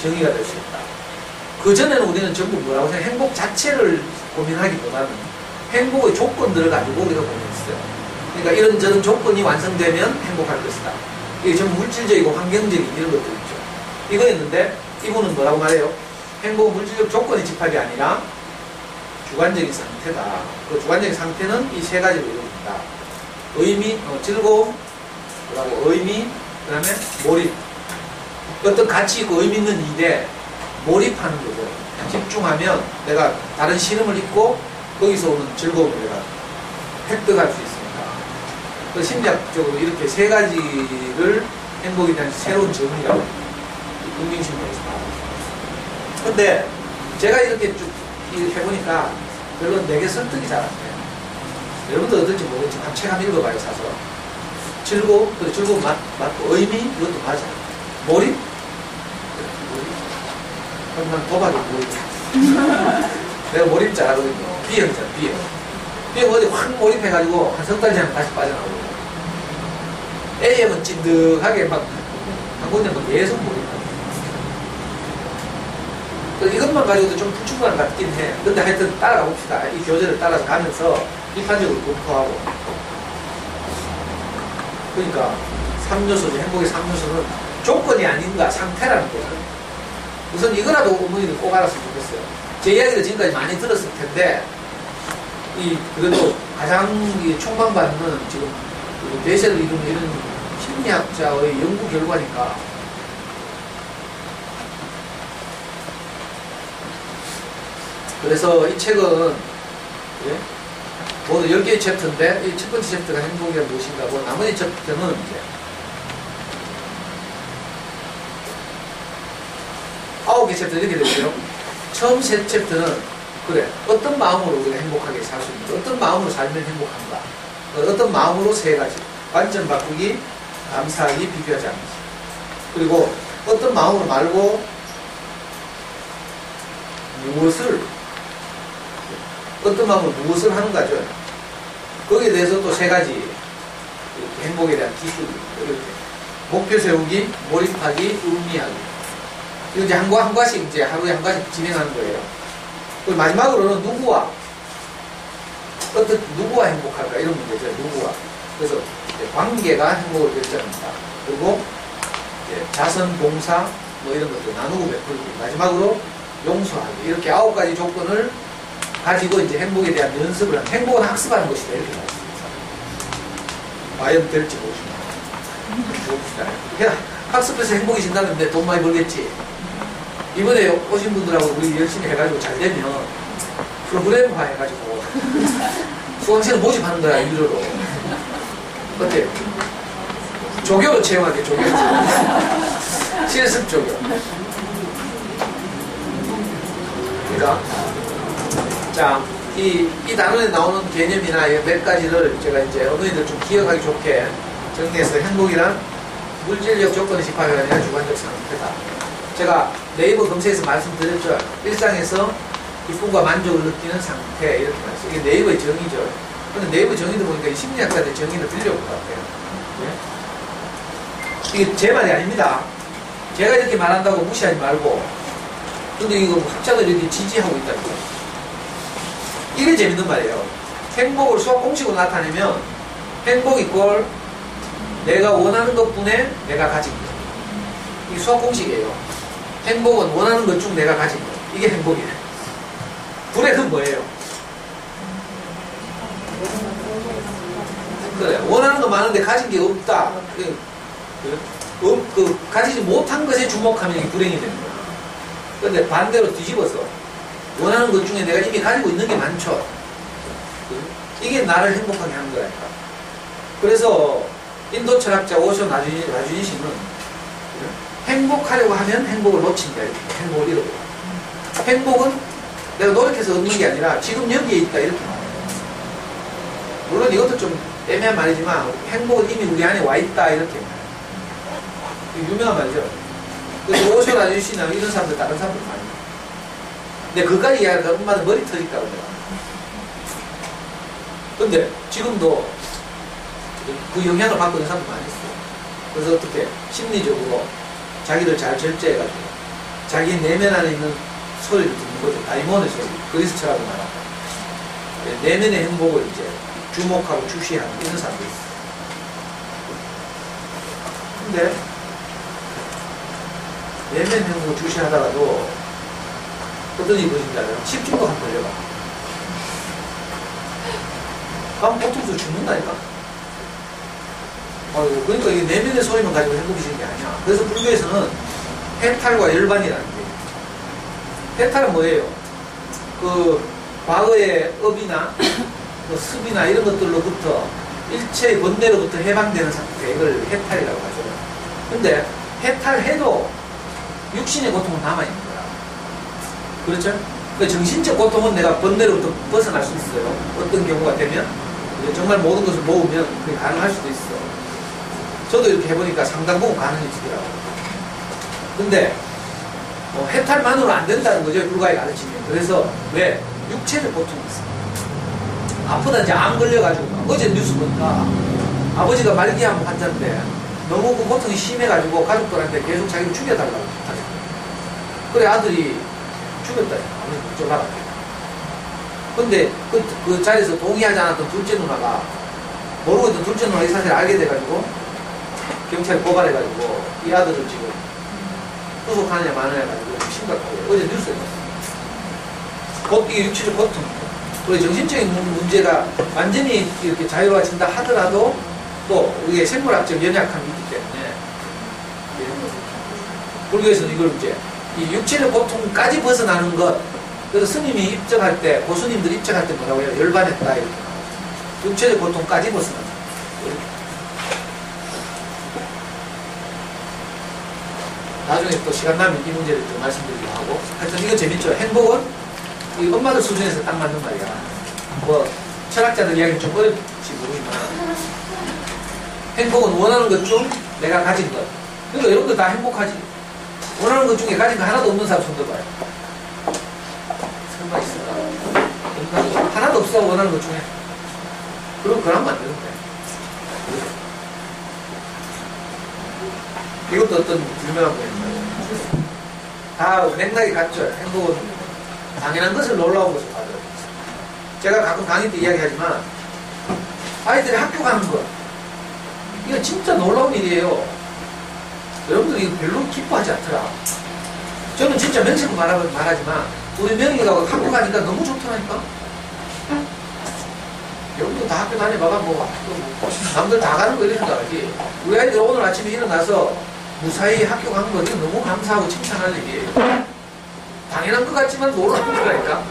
정의가 될 수 있다. 그전에는 우리는 전부 뭐라고 생각해요? 행복 자체를 고민하기보다는 행복의 조건들을 가지고 우리가 고민했어요. 그러니까 이런저런 조건이 완성되면 행복할 것이다. 이게 전부 물질적이고 환경적인 이런 것들 있죠. 이거였는데 이분은 뭐라고 말해요? 행복은 물질적 조건의 집합이 아니라 주관적인 상태다. 그 주관적인 상태는 이 세 가지로 이루어진다. 의미, 즐거움, 그리고 의미, 그 다음에 몰입. 어떤 가치 있고 의미 있는 일에 몰입하는 거죠. 집중하면 내가 다른 신음을 잊고 거기서 오는 즐거움을 내가 획득할 수 있습니다. 그 심리학적으로 이렇게 세 가지를 행복에 대한 새로운 정의라고 긍정심리학에서 말합니다. 근데 제가 이렇게 쭉 해보니까 별로 내게 설득이 잘 안 돼요. 여러분도 어떨지 모르겠지만 책 한번 읽어봐요, 사서. 즐거움, 즐거움 맞고 의미, 이것도 맞아요. 몰입? 그럼 난 도박에 몰입. 내가 몰입 잘하거든요. B형이잖아, B형. B형 어디 확 몰입해가지고 한 석 달 전에 다시 빠져나오고. A형은 찐득하게 막, 한 군데 막 계속 몰입하고. 이것만 가지고도 좀 불충분한 것 같긴 해. 근데 하여튼 따라가 봅시다. 이 교재를 따라서 가면서 비판적으로 검토하고. 그러니까 3요소죠. 행복의 3요소는 조건이 아닌가 상태라는 거예요. 우선 이거라도 어머니들 꼭 알았으면 좋겠어요. 제 이야기를 지금까지 많이 들었을 텐데 그래도 가장 총망받는 지금 대세를 이루는 이런 심리학자의 연구 결과니까 그래서 이 책은 모두 10개의 챕터인데 이 첫 번째 챕터가 행복이 무엇인가 고 나머지 챕터는 이제 9개 챕터 이렇게 되고요. 처음 세 챕터는 그래 어떤 마음으로 우리가 행복하게 살 수 있는가, 어떤 마음으로 살면 행복한가, 어떤 마음으로 세 가지 완전 바꾸기, 감사하기, 비교하지 않기. 그리고 어떤 마음으로 말고 어떤 마음으로 무엇을 하는가죠. 거기에 대해서 또 세 가지 이렇게 행복에 대한 기술, 이렇게 목표 세우기, 몰입하기, 의미하기. 이거 이제 한 과씩 이제 하루에 한 과씩 진행하는 거예요. 그리고 마지막으로는 누구와 행복할까 이런 문제죠. 누구와. 그래서 관계가 행복을 결정합니다. 그리고 자선, 봉사 뭐 이런 것들 나누고 베풀기. 마지막으로 용서하기. 이렇게 9가지 조건을 가지고 이제 행복에 대한 연습을 하는, 행복은 학습하는 것이다. 이렇게 말했습니다. 과연 될지 모르겠습니다. 그냥 학습해서 행복해진다는데 돈 많이 벌겠지. 이번에 오신 분들하고 우리 열심히 해가지고 잘 되면 프로그램화 해가지고 수강생을 모집하는 거야, 유료로. 어때요? 조교로 채용하게, 조교로 채용. 실습 조교. 그러니까 자, 이 단원에 나오는 개념이나 몇 가지를 제가 이제 어머니들 좀 기억하기 좋게 정리해서 행복이란 물질적 조건의 집합이 아니라 주관적 상태다. 제가 네이버 검색에서 말씀드렸죠. 일상에서 기쁨과 만족을 느끼는 상태 이렇게 말했어요. 이게 네이버의 정의죠. 근데 네이버 정의도 보니까 이 심리학자들 정의를 들려올 것 같아요. 네? 이게 제 말이 아닙니다. 제가 이렇게 말한다고 무시하지 말고. 근데 이거 학자들이 이렇게 지지하고 있다는 거예요. 이게 재밌는 말이에요. 행복을 수학 공식으로 나타내면 행복 이꼴 내가 원하는 것뿐에 내가 가진 것. 이게 수학 공식이에요. 행복은 원하는 것 중 내가 가진 것. 이게 행복이에요. 불행은 뭐예요? 그래. 원하는 거 많은데 가진 게 없다. 가지지 못한 것에 주목하면 이게 불행이 되는 거야. 그런데 반대로 뒤집어서 원하는 것 중에 내가 이미 가지고 있는 게 많죠. 이게 나를 행복하게 하는 거라니까. 그래서 인도 철학자 오쇼 나주니시는 행복하려고 하면 행복을 놓친다. 이렇게. 행복을 잃어버려. 행복은 내가 노력해서 얻는 게 아니라 지금 여기에 있다. 이렇게 말해요. 물론 이것도 좀 애매한 말이지만 행복은 이미 우리 안에 와 있다. 이렇게 말해요. 유명한 말이죠. 그래서 오쇼 나주니시나 이런 사람들 다른 사람들 많이. 근데 그까지 이야기하니까 엄마는 머리 터질까 그래요. 근데 지금도 그 영향을 받고 있는 사람도 많이 있어요. 그래서 어떻게 심리적으로 자기를 잘 절제해가지고 자기 내면 안에 있는 소리를 듣는 거죠. 다이몬의 소리. 그리스 철학을 말합니다. 내면의 행복을 이제 주목하고 주시하는 이런 사람도 있어요. 근데 내면 행복을 주시하다가도 어떤 일이 벌어진지 알아요? 집중도 한 걸려가. 그럼 보통서 죽는다니까? 그러니까 이게 내면의 소리만 가지고 행복해지는 게 아니야. 그래서 불교에서는 해탈과 열반이라는 게. 해탈은 뭐예요? 그, 과거의 업이나, 뭐 습이나 이런 것들로부터, 일체의 번뇌로부터 해방되는 상태, 이걸 해탈이라고 하죠. 근데, 해탈해도 육신의 고통은 남아있는 거야. 그렇죠? 그 정신적 고통은 내가 번뇌로부터 벗어날 수 있어요. 어떤 경우가 되면, 정말 모든 것을 모으면 그게 가능할 수도 있어. 저도 이렇게 해보니까 상당 부분 가능해지더라고요. 근데 해탈만으로 안 된다는 거죠. 불가의 가르침이. 그래서 왜? 육체적 고통이 있어. 아프다 이제 암 걸려가지고 어제 뉴스 보니까 아버지가 말기암 환자인데 너무 그 고통이 심해가지고 가족들한테 계속 자기를 죽여달라고 하죠. 그래 아들이 죽였다. 아버지 쫓아갔다. 근데 그 자리에서 동의하지 않았던 둘째 누나가 모르고 있던 둘째 누나가 이 사실을 알게 돼가지고 경찰에 고발해가지고 이 아들을 지금 후속하느냐 마느냐 해가지고 심각하고 어제 뉴스에 봤어요. 이게 육체적 고통. 우리 정신적인 문제가 완전히 이렇게 자유로워진다 하더라도 또 우리의 생물학적 연약함이 있기 때문에 불교에서는 이걸 이제 이 육체적 고통까지 벗어나는 것. 그래서 스님이 입적할 때, 고수님들이 입적할 때 뭐라고 해요? 열반했다. 이렇게. 육체적 고통까지 벗어난다. 나중에 또 시간 나면 이 문제를 좀 말씀드리기도 하고. 하여튼 이거 재밌죠? 행복은 이 엄마들 수준에서 딱 맞는 말이야. 뭐, 철학자들 이야기는 좀 어렵지 모르지만. 행복은 원하는 것 중 내가 가진 것. 그러니까 여러분들 다 행복하지. 원하는 것 중에 가진 거 하나도 없는 사람 손 들어봐요. 설마 있을까? 하나도 없어, 원하는 것 중에. 그러면 안 되는데. 이것도 어떤 유명한 거예요. 다 맥락이 같죠. 행복은 당연한 것을 놀라운 것을 받아요. 제가 가끔 강의 때 이야기하지만 아이들이 학교 가는 거 이거 진짜 놀라운 일이에요. 여러분들 이거 별로 기뻐하지 않더라. 저는 진짜 명색은 말하지만 우리 명희가 학교 가니까 너무 좋더라니까. 여러분들 다 학교 다녀봐봐. 뭐 남들 다 가는 거 이런 거 알지. 우리 아이들 오늘 아침에 일어나서 무사히 학교 간 거 이거 너무 감사하고 칭찬할 일이에요. 당연한 것 같지만 놀라운 거라니까.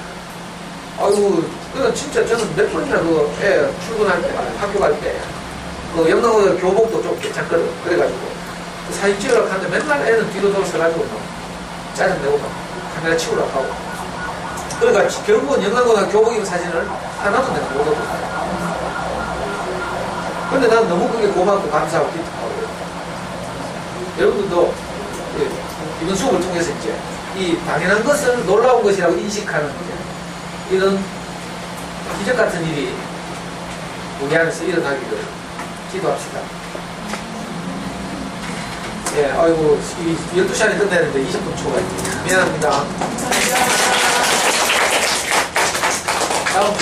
아이고, 그건 진짜 저는 몇 번이나 그 애 출근할 때, 학교 갈 때, 그 영광고등 교복도 좀 괜찮거든. 그래가지고, 그 사진 찍으려고 하는데 맨날 애는 뒤로 돌아서가지고 막 짜증내고 막 카메라 치우려고 하고. 그러니까 결국은 영광고등 교복 입은 사진을 하나도 내가 못 얻었어요. 근데 난 너무 그게 고맙고 감사하고 기특하고. 여러분들도 이번 수업을 통해서 이제 이 당연한 것을 놀라운 것이라고 인식하는 이제 이런 기적 같은 일이 우리 안에서 일어나기를 기도합시다. 예, 아이고, 12시 안에 끝내는데 20분 초가 있습니다. 미안합니다. 다음